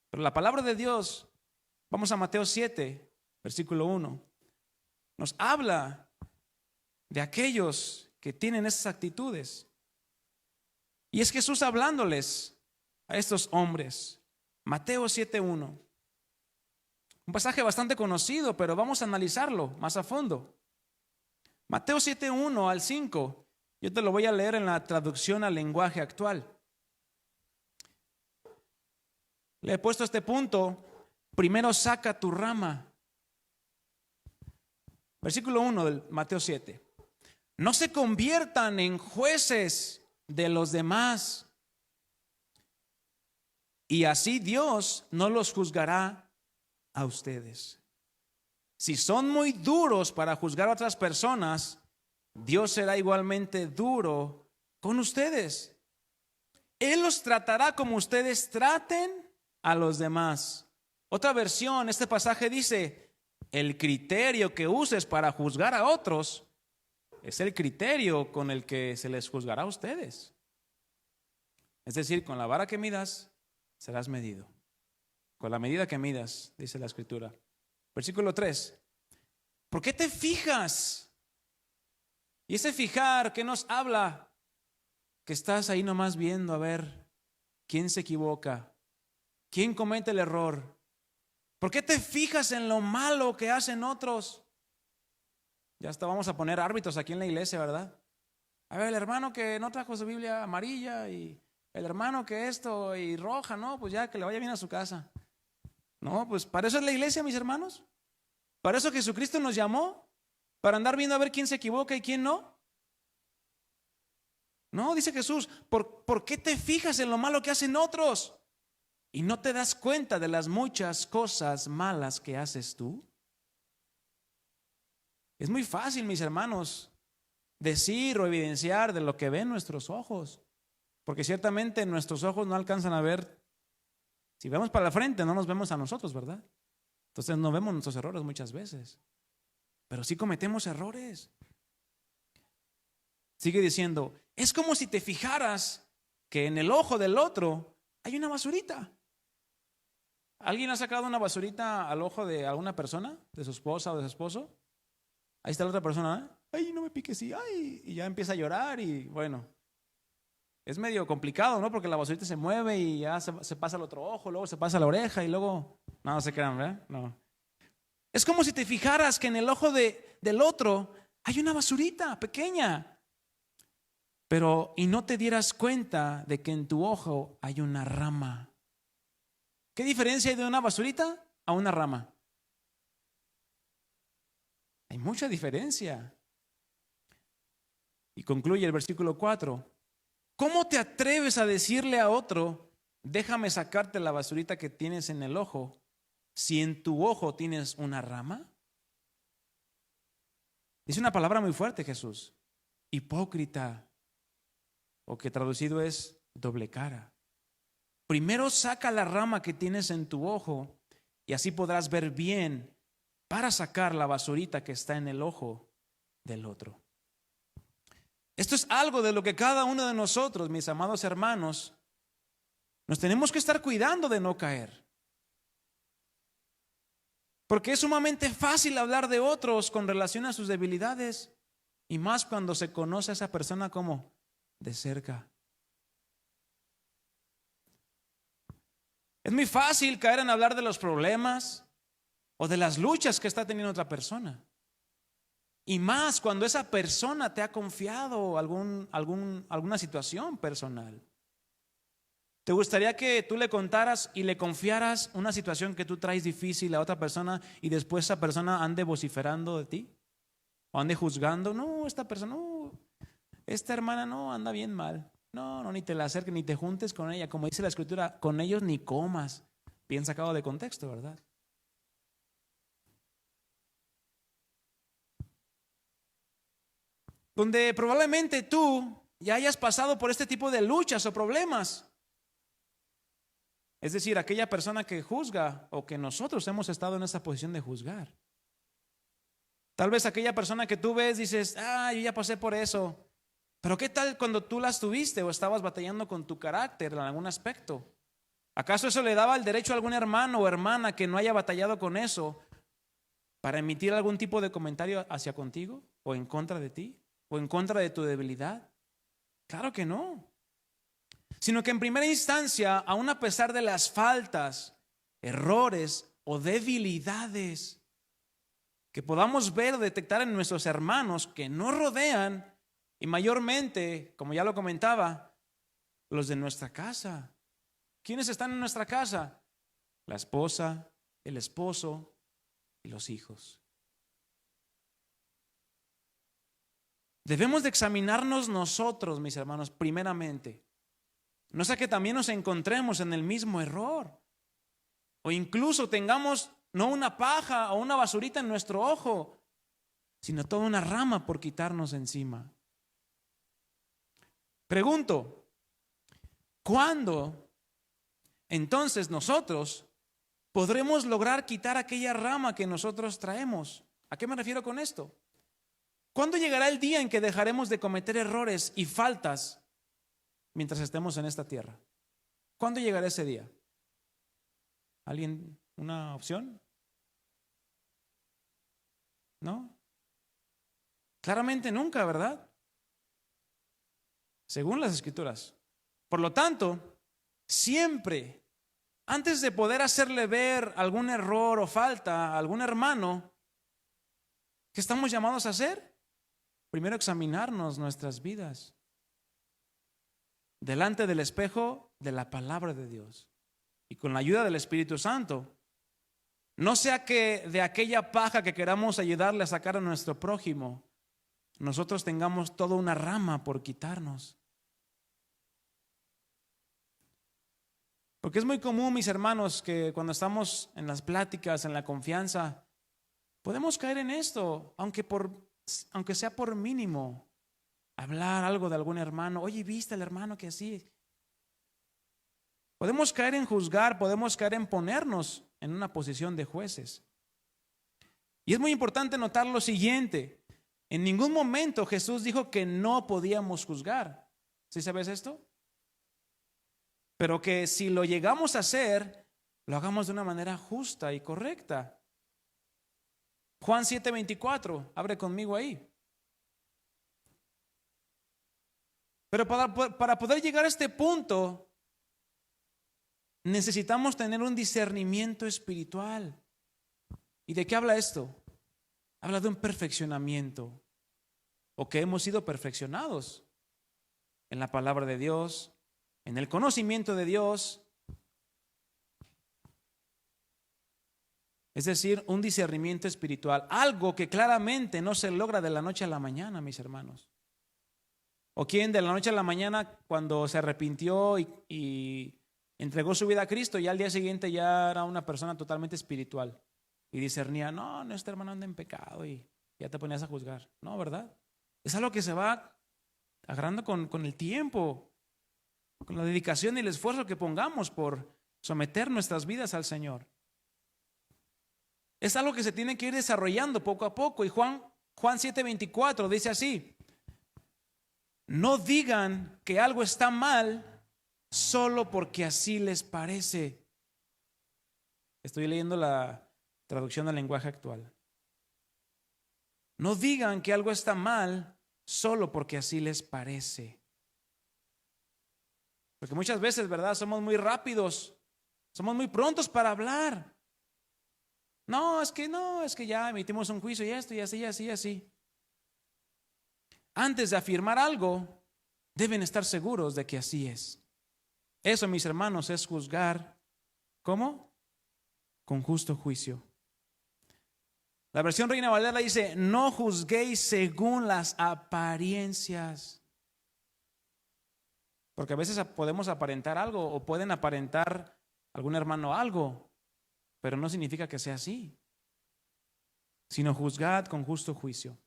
Pero la palabra de Dios, vamos a Mateo 7, versículo 1, nos habla de aquellos que tienen esas actitudes. Y es Jesús hablándoles a estos hombres. Mateo 7:1. Un pasaje bastante conocido, pero vamos a analizarlo más a fondo. Mateo 7:1 al 5. Yo te lo voy a leer en la traducción al lenguaje actual. Le he puesto este punto. Primero saca tu rama. Versículo 1 del Mateo 7. No se conviertan en jueces de los demás, y así Dios no los juzgará a ustedes. Si son muy duros para juzgar a otras personas, Dios será igualmente duro con ustedes. Él los tratará como ustedes traten a los demás. Otra versión, este pasaje dice: el criterio que uses para juzgar a otros es el criterio con el que se les juzgará a ustedes. Es decir, con la vara que midas, serás medido. Con la medida que midas, dice la Escritura. Versículo 3. ¿Por qué te fijas? Y ese fijar, ¿qué nos habla? Que estás ahí nomás viendo a ver quién se equivoca, quién comete el error. ¿Por qué te fijas en lo malo que hacen otros? Ya hasta vamos a poner árbitros aquí en la iglesia, ¿verdad? A ver, el hermano que no trajo su Biblia amarilla, y el hermano que esto y roja, no, pues ya que le vaya bien a su casa. No, pues para eso es la iglesia, mis hermanos. Para eso Jesucristo nos llamó, para andar viendo a ver quién se equivoca y quién no. No, dice Jesús, ¿por qué te fijas en lo malo que hacen otros y no te das cuenta de las muchas cosas malas que haces tú? Es muy fácil, mis hermanos, decir o evidenciar de lo que ven nuestros ojos, porque ciertamente nuestros ojos no alcanzan a ver. Si vemos para la frente, no nos vemos a nosotros, ¿verdad? Entonces no vemos nuestros errores muchas veces, pero sí cometemos errores. Sigue diciendo, es como si te fijaras que en el ojo del otro hay una basurita. ¿Alguien ha sacado una basurita al ojo de alguna persona, de su esposa o de su esposo? Ahí está la otra persona, ¿eh? Ay, no me piques, y ay, y ya empieza a llorar, y bueno, es medio complicado, ¿no? Porque la basurita se mueve y ya se pasa al otro ojo, luego se pasa a la oreja y luego, no se crean, ¿verdad? No. Es como si te fijaras que en el ojo del otro hay una basurita pequeña, y no te dieras cuenta de que en tu ojo hay una rama. ¿Qué diferencia hay de una basurita a una rama? Hay mucha diferencia. Y concluye el versículo 4. ¿Cómo te atreves a decirle a otro, déjame sacarte la basurita que tienes en el ojo, si en tu ojo tienes una rama? Dice una palabra muy fuerte Jesús: hipócrita, o que traducido es doble cara. Primero saca la rama que tienes en tu ojo y así podrás ver bien para sacar la basurita que está en el ojo del otro. Esto es algo de lo que cada uno de nosotros, mis amados hermanos, nos tenemos que estar cuidando de no caer. Porque es sumamente fácil hablar de otros con relación a sus debilidades, y más cuando se conoce a esa persona como de cerca. Es muy fácil caer en hablar de los problemas o de las luchas que está teniendo otra persona. Y más cuando esa persona te ha confiado alguna situación personal. ¿Te gustaría que tú le contaras y le confiaras una situación que tú traes difícil a otra persona y después esa persona ande vociferando de ti? ¿O ande juzgando? No, esta persona, no, esta hermana no, anda bien mal. No, ni te la acerques, ni te juntes con ella. Como dice la Escritura, con ellos ni comas. Bien sacado de contexto, ¿verdad? Donde probablemente tú ya hayas pasado por este tipo de luchas o problemas. Es decir, aquella persona que juzga, o que nosotros hemos estado en esa posición de juzgar. Tal vez aquella persona que tú ves, dices, yo ya pasé por eso. Pero ¿qué tal cuando tú las tuviste o estabas batallando con tu carácter en algún aspecto? ¿Acaso eso le daba el derecho a algún hermano o hermana que no haya batallado con eso para emitir algún tipo de comentario hacia contigo o en contra de ti o en contra de tu debilidad? Claro que no. Sino que en primera instancia, aun a pesar de las faltas, errores o debilidades que podamos ver o detectar en nuestros hermanos que nos rodean, y mayormente, como ya lo comentaba, los de nuestra casa. ¿Quiénes están en nuestra casa? La esposa, el esposo y los hijos. Debemos de examinarnos nosotros, mis hermanos, primeramente. No sea que también nos encontremos en el mismo error, o incluso tengamos no una paja o una basurita en nuestro ojo, sino toda una rama por quitarnos encima. Pregunto, ¿cuándo entonces nosotros podremos lograr quitar aquella rama que nosotros traemos? ¿A qué me refiero con esto? ¿Cuándo llegará el día en que dejaremos de cometer errores y faltas mientras estemos en esta tierra? ¿Cuándo llegará ese día? ¿Alguien? ¿Una opción? ¿No? Claramente nunca, ¿verdad? Según las Escrituras. Por lo tanto, siempre, antes de poder hacerle ver algún error o falta a algún hermano, ¿qué estamos llamados a hacer? Primero examinarnos nuestras vidas delante del espejo de la palabra de Dios y con la ayuda del Espíritu Santo. No sea que de aquella paja que queramos ayudarle a sacar a nuestro prójimo, nosotros tengamos toda una rama por quitarnos. Porque es muy común, mis hermanos, que cuando estamos en las pláticas, en la confianza, podemos caer en esto, aunque sea por mínimo, hablar algo de algún hermano. Oye, ¿viste al hermano que así? Podemos caer en juzgar, podemos caer en ponernos en una posición de jueces. Y es muy importante notar lo siguiente: en ningún momento Jesús dijo que no podíamos juzgar. ¿Sí sabes esto? Pero que si lo llegamos a hacer, lo hagamos de una manera justa y correcta. Juan 7:24, abre conmigo ahí. Pero para poder llegar a este punto, necesitamos tener un discernimiento espiritual. ¿Y de qué habla esto? Habla de un perfeccionamiento, o que hemos sido perfeccionados en la palabra de Dios, en el conocimiento de Dios. Es decir, un discernimiento espiritual, algo que claramente no se logra de la noche a la mañana, mis hermanos. ¿O quién de la noche a la mañana, cuando se arrepintió y entregó su vida a Cristo, y al día siguiente ya era una persona totalmente espiritual y discernía, no, este hermano anda en pecado, y ya te ponías a juzgar? No, ¿verdad? Es algo que se va agarrando con el tiempo, con la dedicación y el esfuerzo que pongamos por someter nuestras vidas al Señor. Es algo que se tiene que ir desarrollando poco a poco. Y Juan 7:24 dice así: no digan que algo está mal solo porque así les parece. Estoy leyendo la traducción del lenguaje actual. No digan que algo está mal solo porque así les parece. Porque muchas veces, ¿verdad?, somos muy rápidos, somos muy prontos para hablar. No, es que ya emitimos un juicio y esto y así, y así, y así. Antes de afirmar algo, deben estar seguros de que así es. Eso, mis hermanos, es juzgar. ¿Cómo? Con justo juicio. La versión Reina Valera dice: no juzguéis según las apariencias. Porque a veces podemos aparentar algo, o pueden aparentar algún hermano algo, pero no significa que sea así, sino juzgad con justo juicio.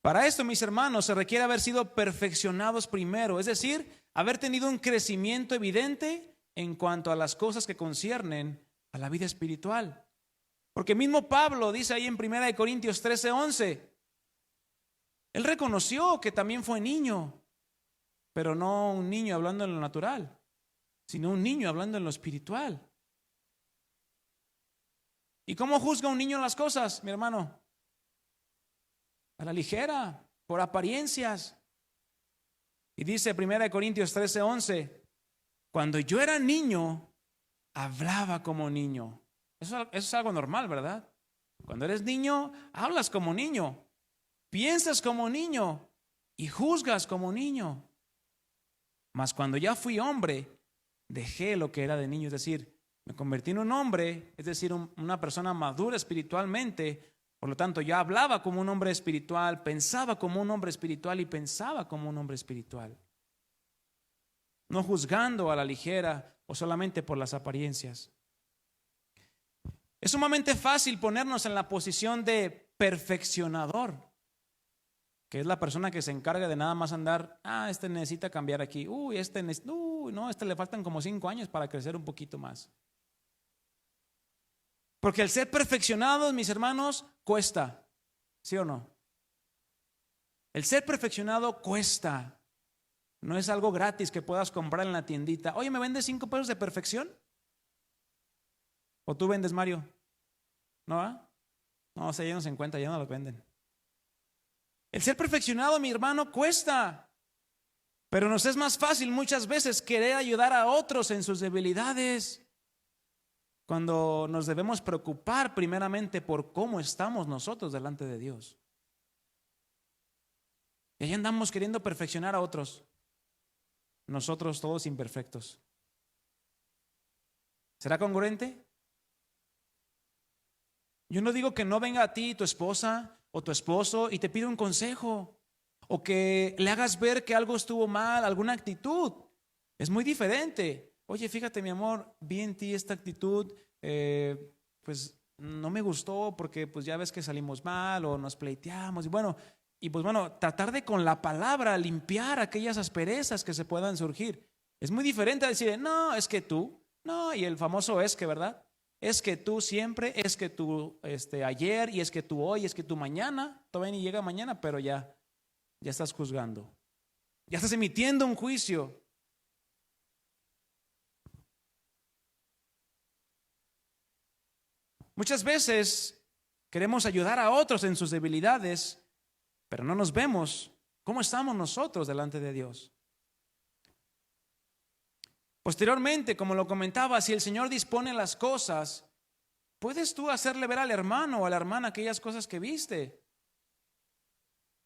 Para esto, mis hermanos, se requiere haber sido perfeccionados primero, es decir, haber tenido un crecimiento evidente en cuanto a las cosas que conciernen a la vida espiritual. Porque mismo Pablo dice ahí en 1 Corintios 13:11, él reconoció que también fue niño, pero no un niño hablando en lo natural, sino un niño hablando en lo espiritual. ¿Y cómo juzga un niño las cosas, mi hermano? A la ligera, por apariencias. Y dice 1 Corintios 13:11, cuando yo era niño, hablaba como niño. Eso es algo normal, ¿verdad? Cuando eres niño, hablas como niño, piensas como niño y juzgas como niño. Mas cuando ya fui hombre, dejé lo que era de niño, es decir, me convertí en un hombre, es decir, una persona madura espiritualmente. Por lo tanto, ya hablaba como un hombre espiritual, pensaba como un hombre espiritual y pensaba como un hombre espiritual. No juzgando a la ligera o solamente por las apariencias. Es sumamente fácil ponernos en la posición de perfeccionador, que es la persona que se encarga de nada más andar, este necesita cambiar aquí, no, este le faltan como 5 años para crecer un poquito más. Porque el ser perfeccionados, mis hermanos, cuesta, ¿sí o no? El ser perfeccionado cuesta. No es algo gratis que puedas comprar en la tiendita. Oye, ¿me vendes 5 pesos de perfección? ¿O tú vendes, Mario? ¿No? No, o sea, ya no se encuentra, ya no lo venden. El ser perfeccionado, mi hermano, cuesta. Pero nos es más fácil muchas veces querer ayudar a otros en sus debilidades, cuando nos debemos preocupar primeramente por cómo estamos nosotros delante de Dios. Y ahí andamos queriendo perfeccionar a otros, nosotros todos imperfectos. ¿Será congruente? Yo no digo que no venga a ti tu esposa o tu esposo y te pida un consejo, o que le hagas ver que algo estuvo mal, alguna actitud. Es muy diferente. Oye, fíjate, mi amor, vi en ti esta actitud, pues no me gustó porque pues ya ves que salimos mal o nos pleiteamos. Y pues bueno, tratar de con la palabra limpiar aquellas asperezas que se puedan surgir. Es muy diferente a decir, no, es que tú, no, y el famoso es que, ¿verdad? Es que tú siempre, es que tú ayer, y es que tú hoy, es que tú mañana. Todavía ni llega mañana, pero ya estás juzgando. Ya estás emitiendo un juicio. Muchas veces queremos ayudar a otros en sus debilidades, pero no nos vemos cómo estamos nosotros delante de Dios. Posteriormente, como lo comentaba, si el Señor dispone las cosas, puedes tú hacerle ver al hermano o a la hermana aquellas cosas que viste.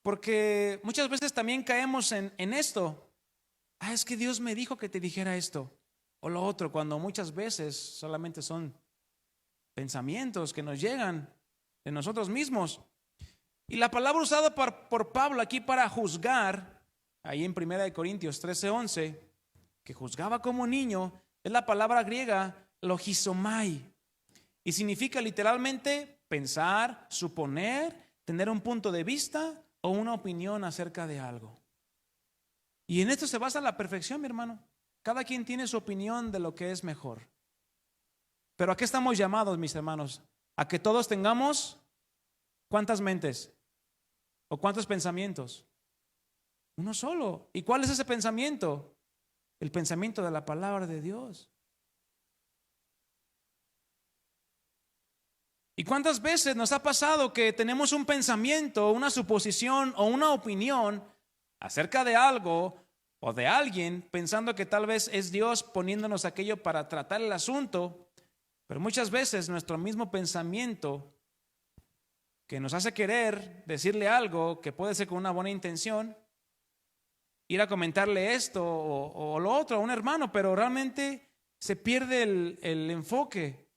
Porque muchas veces también caemos en esto. Es que Dios me dijo que te dijera esto o lo otro, cuando muchas veces solamente son pensamientos que nos llegan de nosotros mismos. Y la palabra usada por Pablo aquí para juzgar, ahí en 1 Corintios 13:11, que juzgaba como niño, es la palabra griega logizomai, y significa literalmente pensar, suponer, tener un punto de vista o una opinión acerca de algo. Y en esto se basa la perfección, mi hermano. Cada quien tiene su opinión de lo que es mejor. Pero ¿a qué estamos llamados, mis hermanos? A que todos tengamos ¿cuántas mentes? ¿O cuántos pensamientos? Uno solo. ¿Y cuál es ese pensamiento? El pensamiento de la palabra de Dios. ¿Y cuántas veces nos ha pasado que tenemos un pensamiento, una suposición o una opinión acerca de algo o de alguien, pensando que tal vez es Dios poniéndonos aquello para tratar el asunto? Pero muchas veces nuestro mismo pensamiento, que nos hace querer decirle algo que puede ser con una buena intención, ir a comentarle esto o lo otro a un hermano, pero realmente se pierde el enfoque.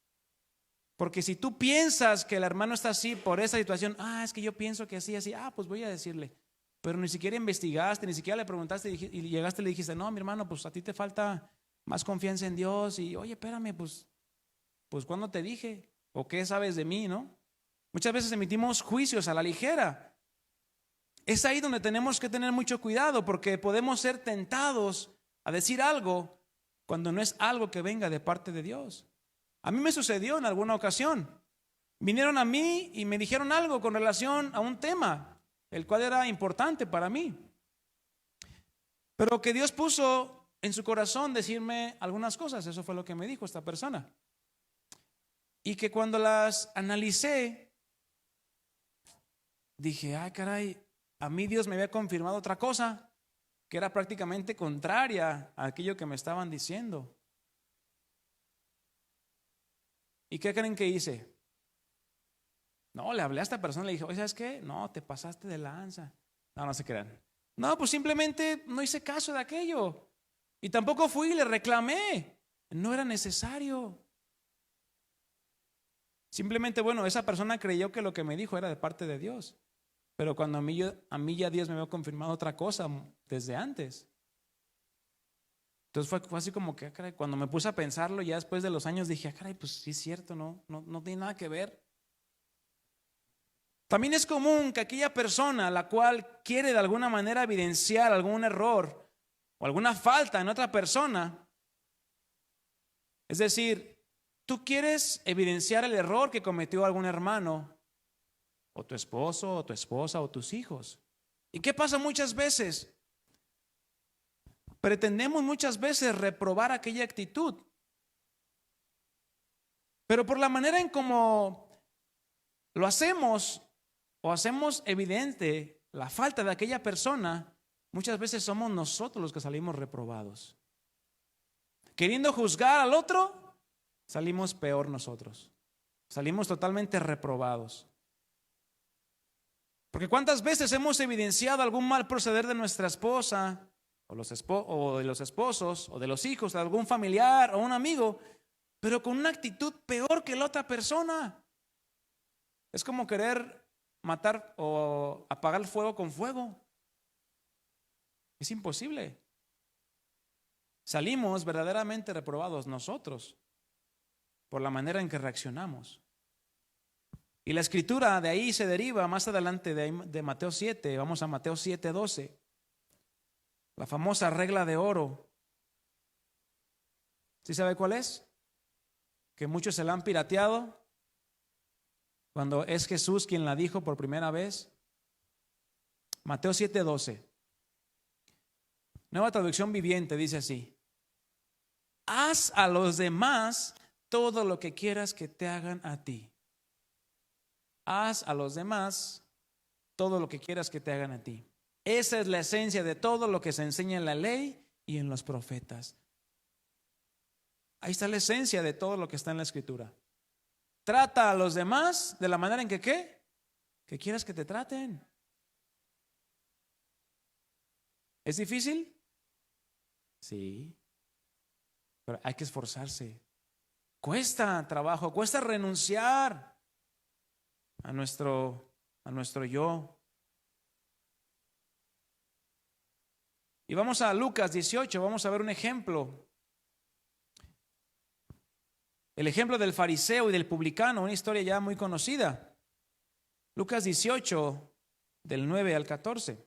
Porque si tú piensas que el hermano está así por esa situación, es que yo pienso que así, pues voy a decirle. Pero ni siquiera investigaste, ni siquiera le preguntaste y llegaste y le dijiste, no, mi hermano, pues a ti te falta más confianza en Dios. Y oye, espérame, pues ¿cuándo te dije? ¿O qué sabes de mí, no? Muchas veces emitimos juicios a la ligera. Es ahí donde tenemos que tener mucho cuidado, porque podemos ser tentados a decir algo cuando no es algo que venga de parte de Dios. A mí me sucedió en alguna ocasión. Vinieron a mí y me dijeron algo con relación a un tema, el cual era importante para mí. Pero que Dios puso en su corazón decirme algunas cosas. Eso fue lo que me dijo esta persona. Y que cuando las analicé, dije, caray, a mí Dios me había confirmado otra cosa, que era prácticamente contraria a aquello que me estaban diciendo. ¿Y qué creen que hice? No, le hablé a esta persona y le dije, oye, ¿sabes qué? No, te pasaste de lanza. No, no se crean. No, pues simplemente no hice caso de aquello. Y tampoco fui y le reclamé. No era necesario. Simplemente, bueno, esa persona creyó que lo que me dijo era de parte de Dios. Pero cuando a mí ya Dios me había confirmado otra cosa desde antes. Entonces fue así como que, caray, cuando me puse a pensarlo ya después de los años dije, caray, pues sí es cierto, no tiene nada que ver. También es común que aquella persona la cual quiere de alguna manera evidenciar algún error o alguna falta en otra persona, es decir, tú quieres evidenciar el error que cometió algún hermano o tu esposo o tu esposa o tus hijos. ¿Y qué pasa muchas veces? Pretendemos muchas veces reprobar aquella actitud, pero por la manera en cómo lo hacemos o hacemos evidente la falta de aquella persona, muchas veces somos nosotros los que salimos reprobados. Queriendo juzgar al otro, salimos peor nosotros. Salimos totalmente reprobados. Porque ¿cuántas veces hemos evidenciado algún mal proceder de nuestra esposa o de los esposos o de los hijos, de algún familiar o un amigo, pero con una actitud peor que la otra persona? Es como querer matar o apagar el fuego con fuego. Es imposible. Salimos verdaderamente reprobados nosotros por la manera en que reaccionamos. Y la escritura de ahí se deriva más adelante de Mateo 7. Vamos a Mateo 7:12. La famosa regla de oro. ¿Sí sabe cuál es? Que muchos se la han pirateado cuando es Jesús quien la dijo por primera vez. Mateo 7:12. Nueva traducción viviente dice así: haz a los demás todo lo que quieras que te hagan a ti. Haz a los demás todo lo que quieras que te hagan a ti. Esa es la esencia de todo lo que se enseña en la ley y en los profetas. Ahí está la esencia de todo lo que está en la escritura. Trata a los demás de la manera en que ¿qué? Que quieras que te traten. ¿Es difícil? Sí. Pero hay que esforzarse. Cuesta trabajo, cuesta renunciar a nuestro yo. Y vamos a Lucas 18, vamos a ver un ejemplo. El ejemplo del fariseo y del publicano, una historia ya muy conocida. Lucas 18, del 9 al 14.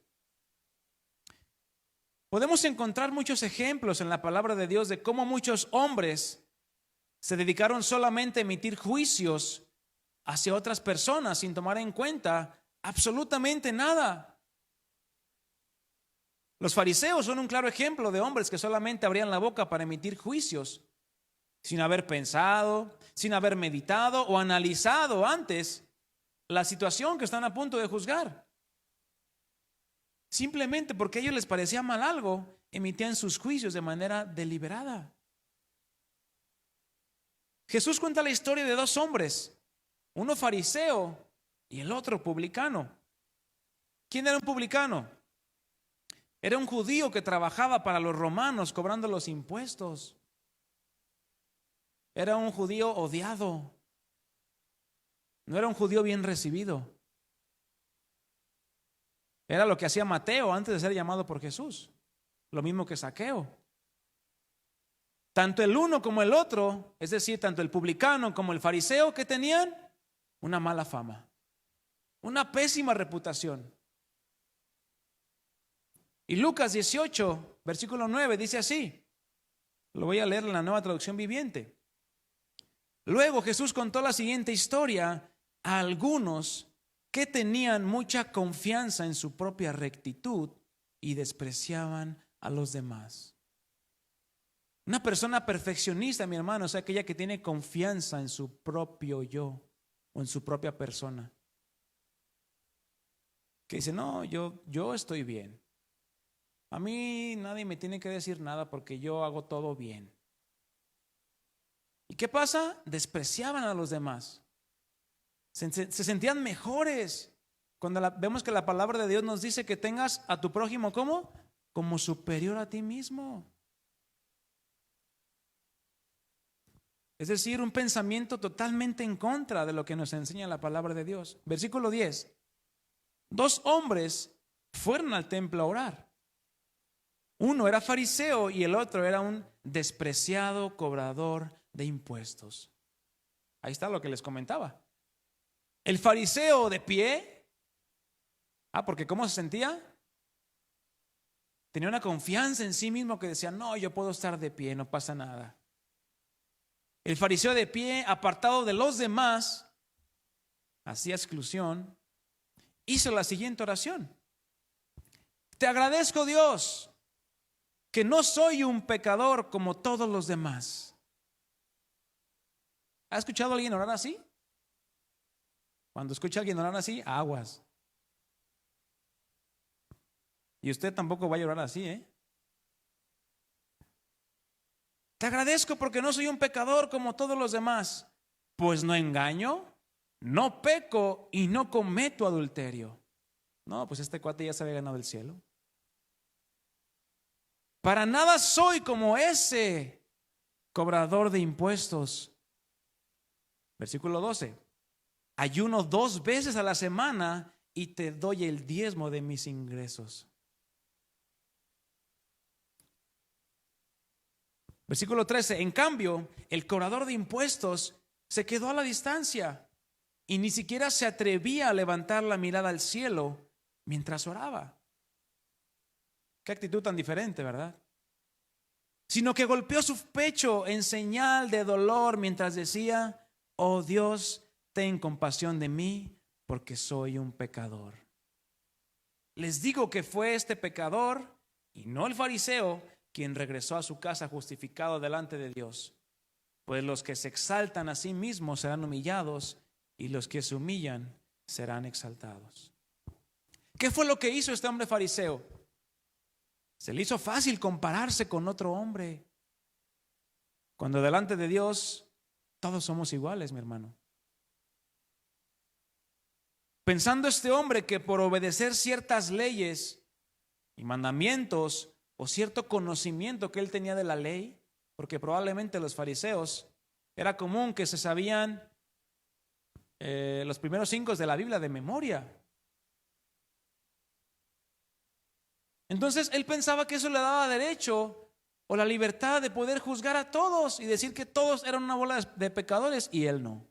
Podemos encontrar muchos ejemplos en la palabra de Dios de cómo muchos hombres se dedicaron solamente a emitir juicios hacia otras personas sin tomar en cuenta absolutamente nada. Los fariseos son un claro ejemplo de hombres que solamente abrían la boca para emitir juicios sin haber pensado, sin haber meditado o analizado antes la situación que están a punto de juzgar. Simplemente porque a ellos les parecía mal algo, emitían sus juicios de manera deliberada. Jesús cuenta la historia de dos hombres, uno fariseo y el otro publicano. ¿Quién era un publicano? Era un judío que trabajaba para los romanos cobrando los impuestos. Era un judío odiado. No era un judío bien recibido. Era lo que hacía Mateo antes de ser llamado por Jesús. Lo mismo que Zaqueo. Tanto el uno como el otro, es decir, tanto el publicano como el fariseo, que tenían una mala fama, una pésima reputación. Y Lucas 18, versículo 9, dice así. Lo voy a leer en la Nueva Traducción Viviente. Luego Jesús contó la siguiente historia a algunos que tenían mucha confianza en su propia rectitud y despreciaban a los demás. Una persona perfeccionista, mi hermano, es aquella que tiene confianza en su propio yo o en su propia persona. Que dice, no, yo estoy bien. A mí nadie me tiene que decir nada porque yo hago todo bien. ¿Y qué pasa? Despreciaban a los demás. Se sentían mejores. Cuando vemos que la palabra de Dios nos dice que tengas a tu prójimo ¿cómo? Como superior a ti mismo. Es decir, un pensamiento totalmente en contra de lo que nos enseña la palabra de Dios. Versículo 10. 2 hombres fueron al templo a orar. Uno era fariseo y el otro era un despreciado cobrador de impuestos. Ahí está lo que les comentaba. El fariseo de pie, porque ¿cómo se sentía? Tenía una confianza en sí mismo que decía, no, yo puedo estar de pie, no pasa nada. El fariseo de pie, apartado de los demás, hacía exclusión, hizo la siguiente oración. Te agradezco, Dios, que no soy un pecador como todos los demás. ¿Ha escuchado a alguien orar así? Cuando escucha a alguien orar así, aguas. Y usted tampoco va a orar así, ¿eh? Te agradezco porque no soy un pecador como todos los demás, pues no engaño, no peco y no cometo adulterio. No, pues este cuate ya se había ganado el cielo. Para nada soy como ese cobrador de impuestos. Versículo 12. Ayuno 2 veces a la semana y te doy el diezmo de mis ingresos. Versículo 13. En cambio, el cobrador de impuestos se quedó a la distancia y ni siquiera se atrevía a levantar la mirada al cielo mientras oraba. Qué actitud tan diferente, ¿verdad? Sino que golpeó su pecho en señal de dolor mientras decía, oh Dios, ten compasión de mí porque soy un pecador. Les digo que fue este pecador y no el fariseo quien regresó a su casa justificado delante de Dios. Pues los que se exaltan a sí mismos serán humillados y los que se humillan serán exaltados. ¿Qué fue lo que hizo este hombre fariseo? Se le hizo fácil compararse con otro hombre. Cuando delante de Dios todos somos iguales, mi hermano. Pensando este hombre que por obedecer ciertas leyes y mandamientos o cierto conocimiento que él tenía de la ley, porque probablemente los fariseos era común que se sabían los primeros 5 de la Biblia de memoria. Entonces él pensaba que eso le daba derecho o la libertad de poder juzgar a todos y decir que todos eran una bola de pecadores y él no.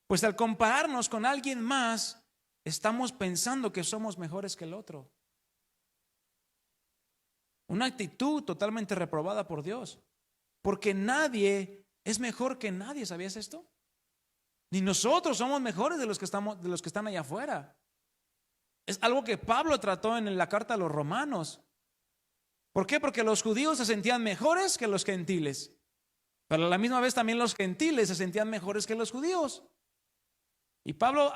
Pues al compararnos con alguien más, estamos pensando que somos mejores que el otro. Una actitud totalmente reprobada por Dios. Porque nadie es mejor que nadie, ¿sabías esto? Ni nosotros somos mejores de los que están allá afuera. Es algo que Pablo trató en la carta a los romanos. ¿Por qué? Porque los judíos se sentían mejores que los gentiles. Pero a la misma vez también los gentiles se sentían mejores que los judíos. Y Pablo,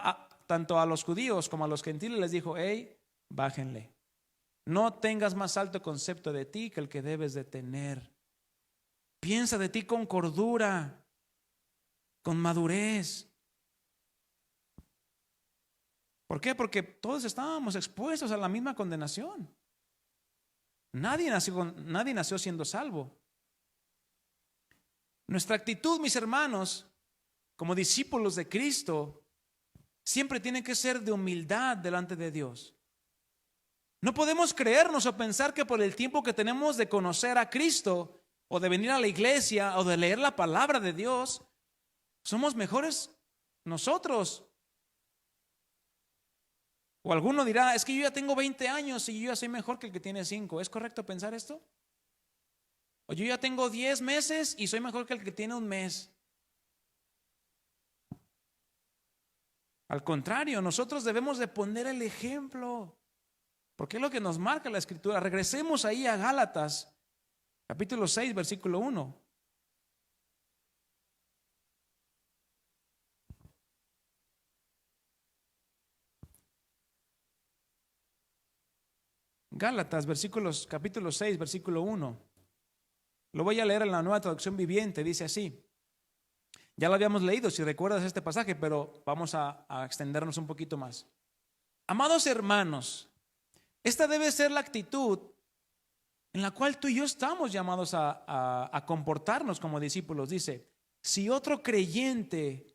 tanto a los judíos como a los gentiles, les dijo, hey, bájenle. No tengas más alto concepto de ti que el que debes de tener. Piensa de ti con cordura, con madurez. ¿Por qué? Porque todos estábamos expuestos a la misma condenación. Nadie nació siendo salvo. Nuestra actitud, mis hermanos, como discípulos de Cristo, siempre tiene que ser de humildad delante de Dios. No podemos creernos o pensar que por el tiempo que tenemos de conocer a Cristo o de venir a la iglesia o de leer la palabra de Dios, somos mejores nosotros. O alguno dirá, es que yo ya tengo 20 años y yo ya soy mejor que el que tiene 5. ¿Es correcto pensar esto? O yo ya tengo 10 meses y soy mejor que el que tiene un mes. Al contrario, nosotros debemos de poner el ejemplo, porque es lo que nos marca la Escritura. Regresemos ahí a Gálatas, capítulo 6, versículo 1. Gálatas, capítulo 6, versículo 1. Lo voy a leer en la Nueva Traducción Viviente, dice así. Ya lo habíamos leído, si recuerdas este pasaje, pero vamos a extendernos un poquito más. Amados hermanos, esta debe ser la actitud en la cual tú y yo estamos llamados a comportarnos como discípulos. Dice, si otro creyente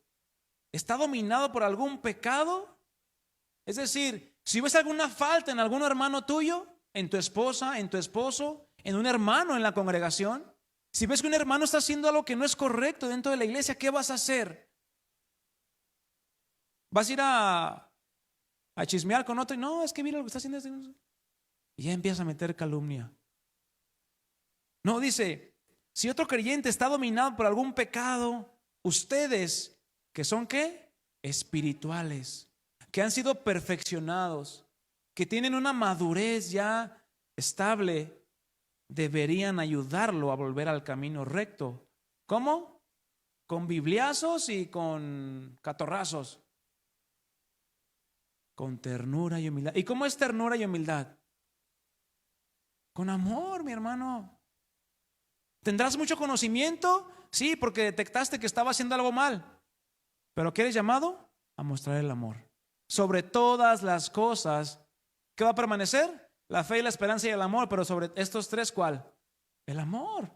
está dominado por algún pecado, es decir, si ves alguna falta en algún hermano tuyo, en tu esposa, en tu esposo, en un hermano en la congregación, si ves que un hermano está haciendo algo que no es correcto dentro de la iglesia, ¿qué vas a hacer? ¿Vas a ir a chismear con otro? Y no, es que mira lo que está haciendo. Y ya empieza a meter calumnia. No, dice, si otro creyente está dominado por algún pecado, ustedes, que son ¿qué? Espirituales, que han sido perfeccionados, que tienen una madurez ya estable, deberían ayudarlo a volver al camino recto. ¿Cómo? Con bibliazos y con catorrazos. Con ternura y humildad. ¿Y cómo es ternura y humildad? Con amor, mi hermano. ¿Tendrás mucho conocimiento? Sí, porque detectaste que estaba haciendo algo mal. ¿Pero qué eres llamado? A mostrar el amor. Sobre todas las cosas, ¿qué va a permanecer? La fe y la esperanza y el amor. Pero sobre estos tres, ¿cuál? El amor.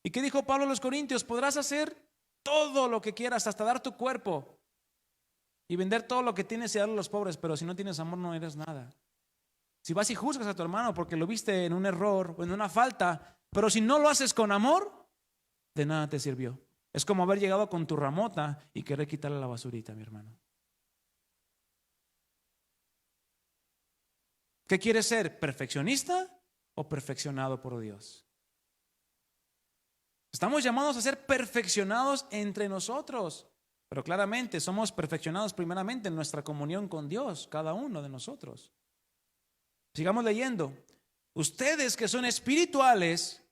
¿Y qué dijo Pablo a los Corintios? Podrás hacer todo lo que quieras, hasta dar tu cuerpo y vender todo lo que tienes y darle a los pobres, pero si no tienes amor no eres nada. Si vas y juzgas a tu hermano porque lo viste en un error o en una falta, pero si no lo haces con amor, de nada te sirvió. Es como haber llegado con tu ramota y querer quitarle la basurita, mi hermano. ¿Qué quieres ser? ¿Perfeccionista o perfeccionado por Dios? Estamos llamados a ser perfeccionados entre nosotros, pero claramente somos perfeccionados primeramente en nuestra comunión con Dios, cada uno de nosotros. Sigamos leyendo. Ustedes que son espirituales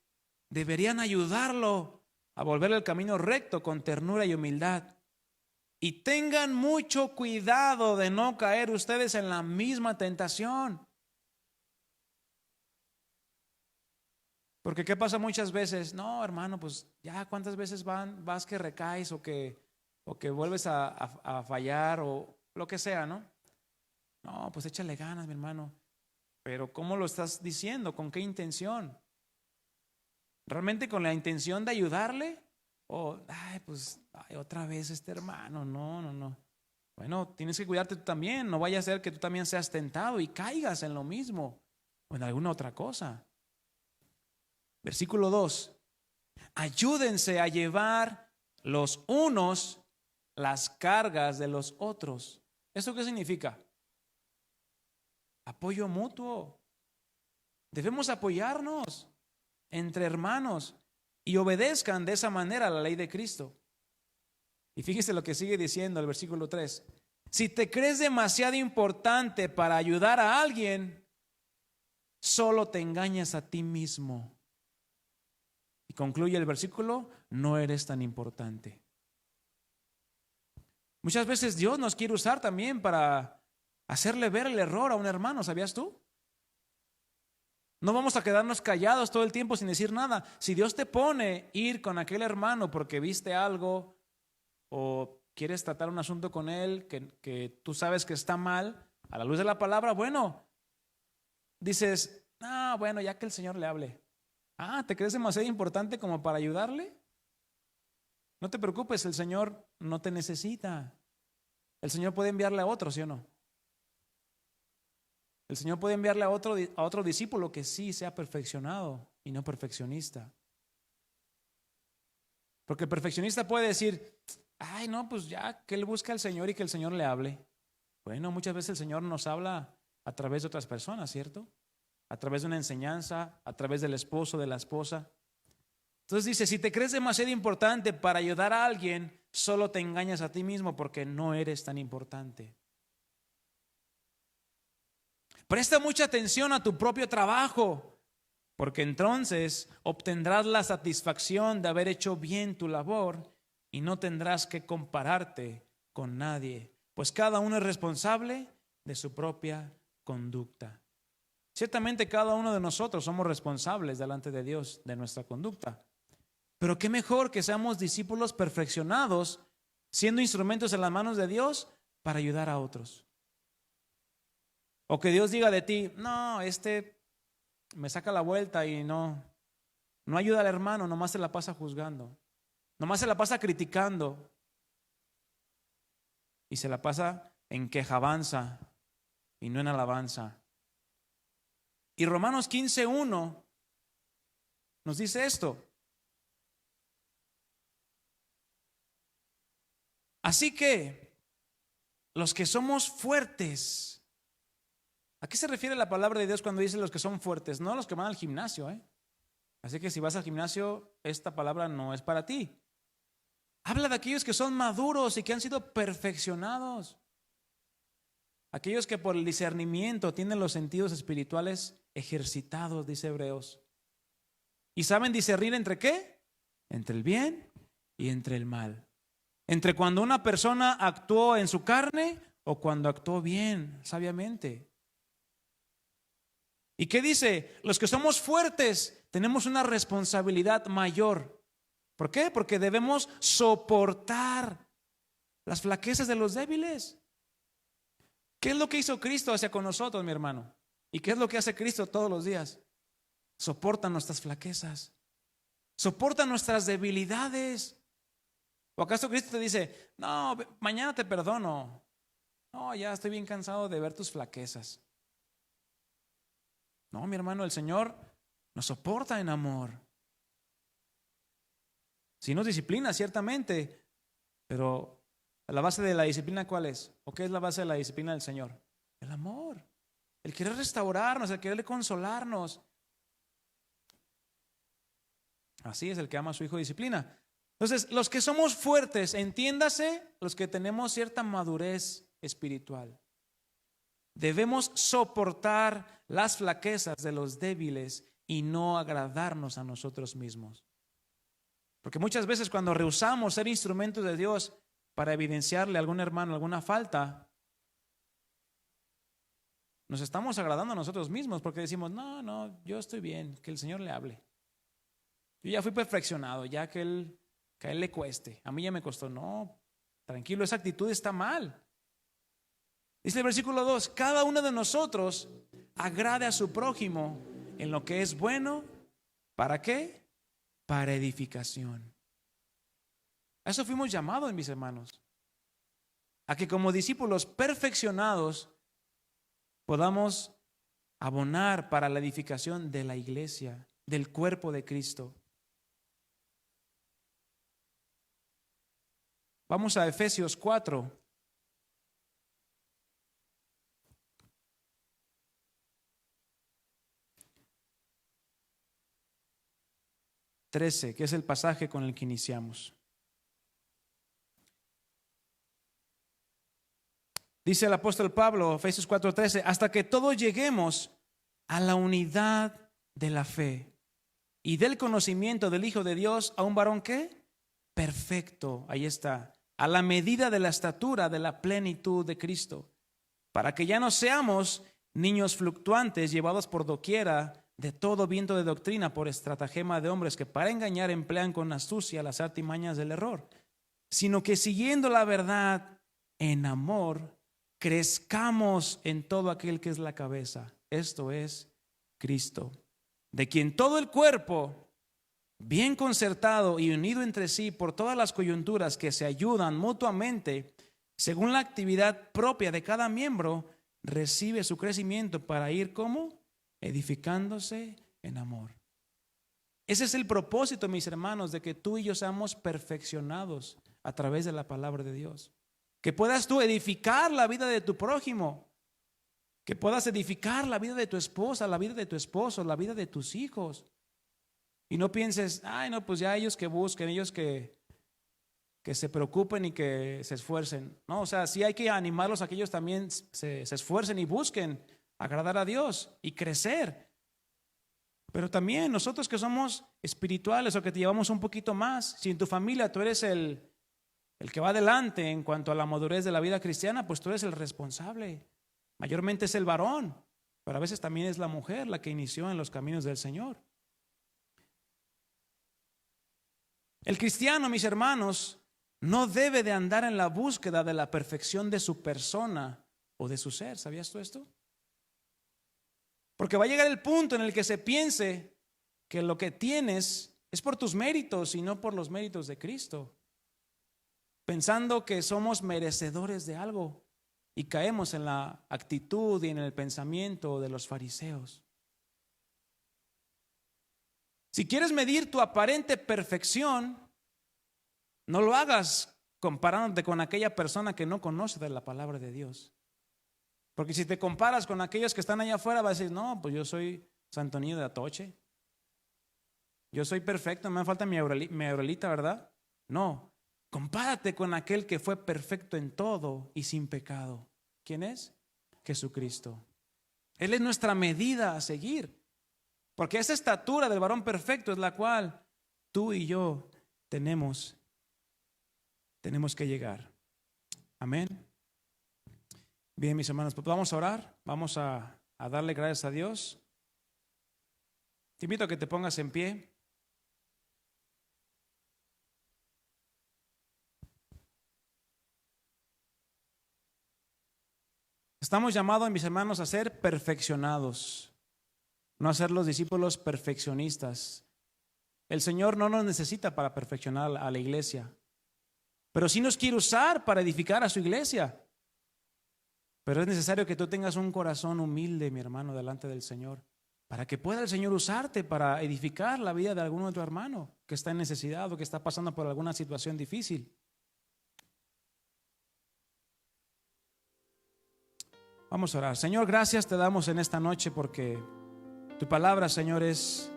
deberían ayudarlo a volver al camino recto con ternura y humildad. Y tengan mucho cuidado de no caer ustedes en la misma tentación. Porque ¿qué pasa muchas veces? No, hermano, pues ya cuántas veces vas que recaes o que vuelves a fallar o lo que sea, ¿no? No, pues échale ganas, mi hermano. Pero ¿cómo lo estás diciendo? ¿Con qué intención? ¿Realmente con la intención de ayudarle? O, otra vez este hermano, no. Bueno, tienes que cuidarte tú también. No vaya a ser que tú también seas tentado y caigas en lo mismo o en alguna otra cosa. Versículo 2. Ayúdense a llevar los unos las cargas de los otros. ¿Eso qué significa? Apoyo mutuo. Debemos apoyarnos entre hermanos y obedezcan de esa manera la ley de Cristo. Y fíjese lo que sigue diciendo el versículo 3. Si te crees demasiado importante para ayudar a alguien, solo te engañas a ti mismo. Y concluye el versículo, no eres tan importante. Muchas veces Dios nos quiere usar también para hacerle ver el error a un hermano, ¿sabías tú? No vamos a quedarnos callados todo el tiempo sin decir nada. Si Dios te pone ir con aquel hermano porque viste algo o quieres tratar un asunto con él que tú sabes que está mal, a la luz de la palabra, bueno, dices, bueno, ya que el Señor le hable. ¿Te crees demasiado importante como para ayudarle? No te preocupes, el Señor no te necesita. El Señor puede enviarle a otro, ¿sí o no? El Señor puede enviarle a otro discípulo que sí sea perfeccionado y no perfeccionista. Porque el perfeccionista puede decir, no, pues ya que él busca al Señor y que el Señor le hable. Bueno, muchas veces el Señor nos habla a través de otras personas, ¿cierto? A través de una enseñanza, a través del esposo, de la esposa. Entonces dice, si te crees demasiado importante para ayudar a alguien, solo te engañas a ti mismo porque no eres tan importante. Presta mucha atención a tu propio trabajo, porque entonces obtendrás la satisfacción de haber hecho bien tu labor y no tendrás que compararte con nadie, pues cada uno es responsable de su propia conducta. Ciertamente cada uno de nosotros somos responsables delante de Dios de nuestra conducta. Pero qué mejor que seamos discípulos perfeccionados, siendo instrumentos en las manos de Dios para ayudar a otros. O que Dios diga de ti, no, me saca la vuelta y no ayuda al hermano, nomás se la pasa juzgando, nomás se la pasa criticando y se la pasa en quejabanza y no en alabanza. Y Romanos 15:1 nos dice esto. Así que los que somos fuertes, ¿a qué se refiere la palabra de Dios cuando dice los que son fuertes? No los que van al gimnasio, Así que si vas al gimnasio, esta palabra no es para ti. Habla de aquellos que son maduros y que han sido perfeccionados. Aquellos que por el discernimiento tienen los sentidos espirituales ejercitados, dice Hebreos. Y saben discernir entre ¿qué? Entre el bien y entre el mal. Entre cuando una persona actuó en su carne o cuando actuó bien, sabiamente. ¿Y qué dice? Los que somos fuertes tenemos una responsabilidad mayor. ¿Por qué? Porque debemos soportar las flaquezas de los débiles. ¿Qué es lo que hizo Cristo hacia con nosotros, mi hermano? ¿Y qué es lo que hace Cristo todos los días? Soporta nuestras flaquezas. Soporta nuestras debilidades. ¿O acaso Cristo te dice, no, mañana te perdono? No, ya estoy bien cansado de ver tus flaquezas. No, mi hermano, el Señor nos soporta en amor. Sí nos disciplina, ciertamente, pero la base de la disciplina, ¿cuál es? ¿O qué es la base de la disciplina del Señor? El amor, el querer restaurarnos, el querer consolarnos. Así es, el que ama a su hijo disciplina. Entonces, los que somos fuertes, entiéndase, los que tenemos cierta madurez espiritual, debemos soportar las flaquezas de los débiles y no agradarnos a nosotros mismos. Porque muchas veces cuando rehusamos ser instrumentos de Dios para evidenciarle a algún hermano alguna falta, nos estamos agradando a nosotros mismos porque decimos, no, yo estoy bien, que el Señor le hable. Yo ya fui perfeccionado, ya que a él le cueste, a mí ya me costó. No, tranquilo, esa actitud está mal. Dice el versículo 2, cada uno de nosotros agrade a su prójimo en lo que es bueno. ¿Para qué? Para edificación. A eso fuimos llamados, mis hermanos, a que como discípulos perfeccionados podamos abonar para la edificación de la iglesia, del cuerpo de Cristo. Vamos a Efesios 4. Que es el pasaje con el que iniciamos. Dice el apóstol Pablo, Efesios 4:13, hasta que todos lleguemos a la unidad de la fe y del conocimiento del Hijo de Dios, a un varón ¿qué? Perfecto, ahí está, a la medida de la estatura de la plenitud de Cristo, para que ya no seamos niños fluctuantes llevados por doquiera de todo viento de doctrina por estratagema de hombres que para engañar emplean con astucia las artimañas del error, sino que siguiendo la verdad en amor, crezcamos en todo aquel que es la cabeza, esto es Cristo, de quien todo el cuerpo, bien concertado y unido entre sí por todas las coyunturas que se ayudan mutuamente, según la actividad propia de cada miembro, recibe su crecimiento para ir como edificándose en amor. Ese es el propósito, mis hermanos, de que tú y yo seamos perfeccionados a través de la palabra de Dios. Que puedas tú edificar la vida de tu prójimo, que puedas edificar la vida de tu esposa, la vida de tu esposo, la vida de tus hijos. Y no pienses, no, pues ya ellos que busquen, ellos que se preocupen y que se esfuercen. No, o sea, sí hay que animarlos a que ellos también se esfuercen y busquen agradar a Dios y crecer. Pero también nosotros que somos espirituales o que te llevamos un poquito más, si en tu familia tú eres el que va adelante en cuanto a la madurez de la vida cristiana, pues tú eres el responsable Mayormente es el varón, pero a veces también es la mujer la que inició en los caminos del Señor. El cristiano, mis hermanos, no debe de andar en la búsqueda de la perfección de su persona o de su ser. ¿Sabías tú esto? Porque va a llegar el punto en el que se piense que lo que tienes es por tus méritos y no por los méritos de Cristo, pensando que somos merecedores de algo, y caemos en la actitud y en el pensamiento de los fariseos. Si quieres medir tu aparente perfección, no lo hagas comparándote con aquella persona que no conoce de la palabra de Dios. Porque si te comparas con aquellos que están allá afuera, vas a decir, no, pues yo soy Santo Niño de Atoche. Yo soy perfecto, me falta mi aurelita, ¿verdad? No, compárate con aquel que fue perfecto en todo y sin pecado. ¿Quién es? Jesucristo. Él es nuestra medida a seguir. Porque esa estatura del varón perfecto es la cual tú y yo tenemos que llegar. Amén. Bien, mis hermanos, pues vamos a orar. Vamos a darle gracias a Dios. Te invito a que te pongas en pie. Estamos llamados, mis hermanos, a ser perfeccionados, no a ser los discípulos perfeccionistas. El Señor no nos necesita para perfeccionar a la iglesia, pero sí nos quiere usar para edificar a su iglesia. Pero es necesario que tú tengas un corazón humilde, mi hermano, delante del Señor, para que pueda el Señor usarte para edificar la vida de algún otro hermano que está en necesidad o que está pasando por alguna situación difícil. Vamos a orar. Señor, gracias te damos en esta noche porque tu palabra, Señor, es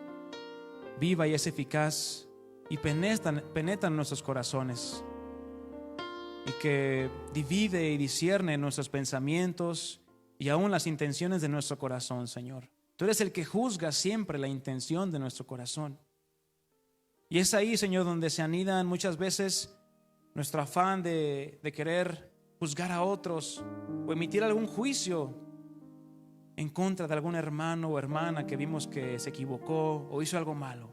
viva y es eficaz y penetra en nuestros corazones, y que divide y discierne nuestros pensamientos y aún las intenciones de nuestro corazón, Señor. Tú eres el que juzga siempre la intención de nuestro corazón. Y es ahí, Señor, donde se anidan muchas veces nuestro afán de querer juzgar a otros o emitir algún juicio en contra de algún hermano o hermana que vimos que se equivocó o hizo algo malo.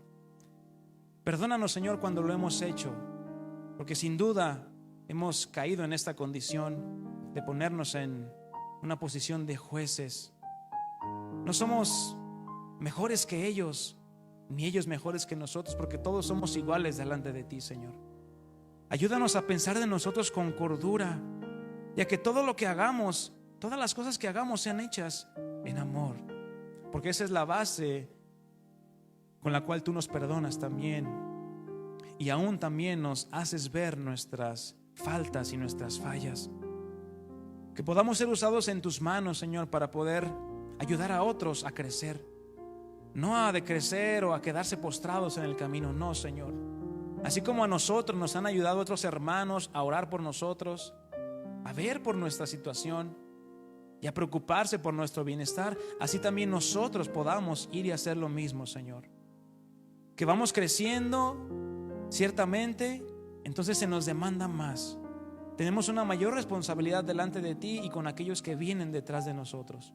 Perdónanos, Señor, cuando lo hemos hecho, porque sin duda hemos caído en esta condición de ponernos en una posición de jueces. No somos mejores que ellos, ni ellos mejores que nosotros, porque todos somos iguales delante de ti, Señor. Ayúdanos a pensar de nosotros con cordura, ya que todo lo que hagamos, todas las cosas que hagamos sean hechas en amor, porque esa es la base con la cual tú nos perdonas también, y aún también nos haces ver nuestras faltas y nuestras fallas. Que podamos ser usados en tus manos, Señor, para poder ayudar a otros a crecer, no a decrecer o a quedarse postrados en el camino. No, Señor. Así como a nosotros nos han ayudado otros hermanos a orar por nosotros, a ver por nuestra situación y a preocuparse por nuestro bienestar, así también nosotros podamos ir y hacer lo mismo, Señor. Que vamos creciendo, ciertamente, entonces se nos demanda más. Tenemos una mayor responsabilidad delante de ti y con aquellos que vienen detrás de nosotros.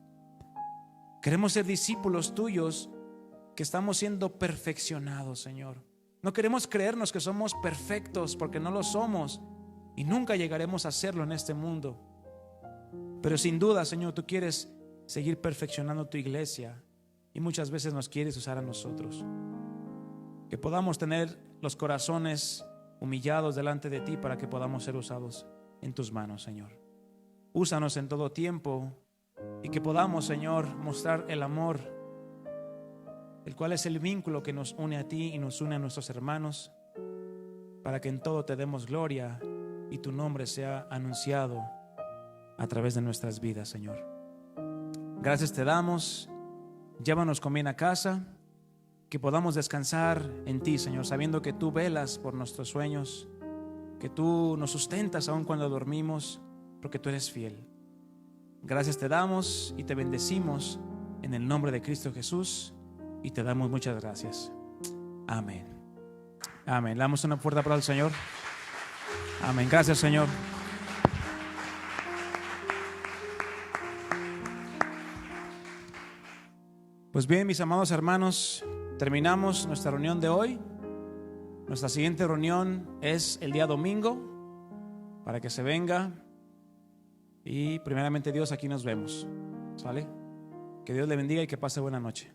Queremos ser discípulos tuyos que estamos siendo perfeccionados, Señor. No queremos creernos que somos perfectos, porque no lo somos y nunca llegaremos a serlo en este mundo. Pero sin duda, Señor, tú quieres seguir perfeccionando tu iglesia y muchas veces nos quieres usar a nosotros. Que podamos tener los corazones humillados delante de ti para que podamos ser usados en tus manos, Señor. Úsanos en todo tiempo y que podamos, Señor, mostrar el amor, el cual es el vínculo que nos une a ti y nos une a nuestros hermanos, para que en todo te demos gloria y tu nombre sea anunciado a través de nuestras vidas, Señor. Gracias te damos. Llévanos con bien a casa, que podamos descansar en ti, Señor, sabiendo que tú velas por nuestros sueños, que tú nos sustentas aun cuando dormimos, porque tú eres fiel. Gracias te damos y te bendecimos en el nombre de Cristo Jesús, y te damos muchas gracias. Amén. Amén. Le damos una fuerte aplauso al Señor. Amén. Gracias, Señor. Pues bien, mis amados hermanos, terminamos nuestra reunión de hoy. Nuestra siguiente reunión es el día domingo, para que se venga. Y primeramente Dios, aquí nos vemos. ¿Sale? Que Dios le bendiga y que pase buena noche.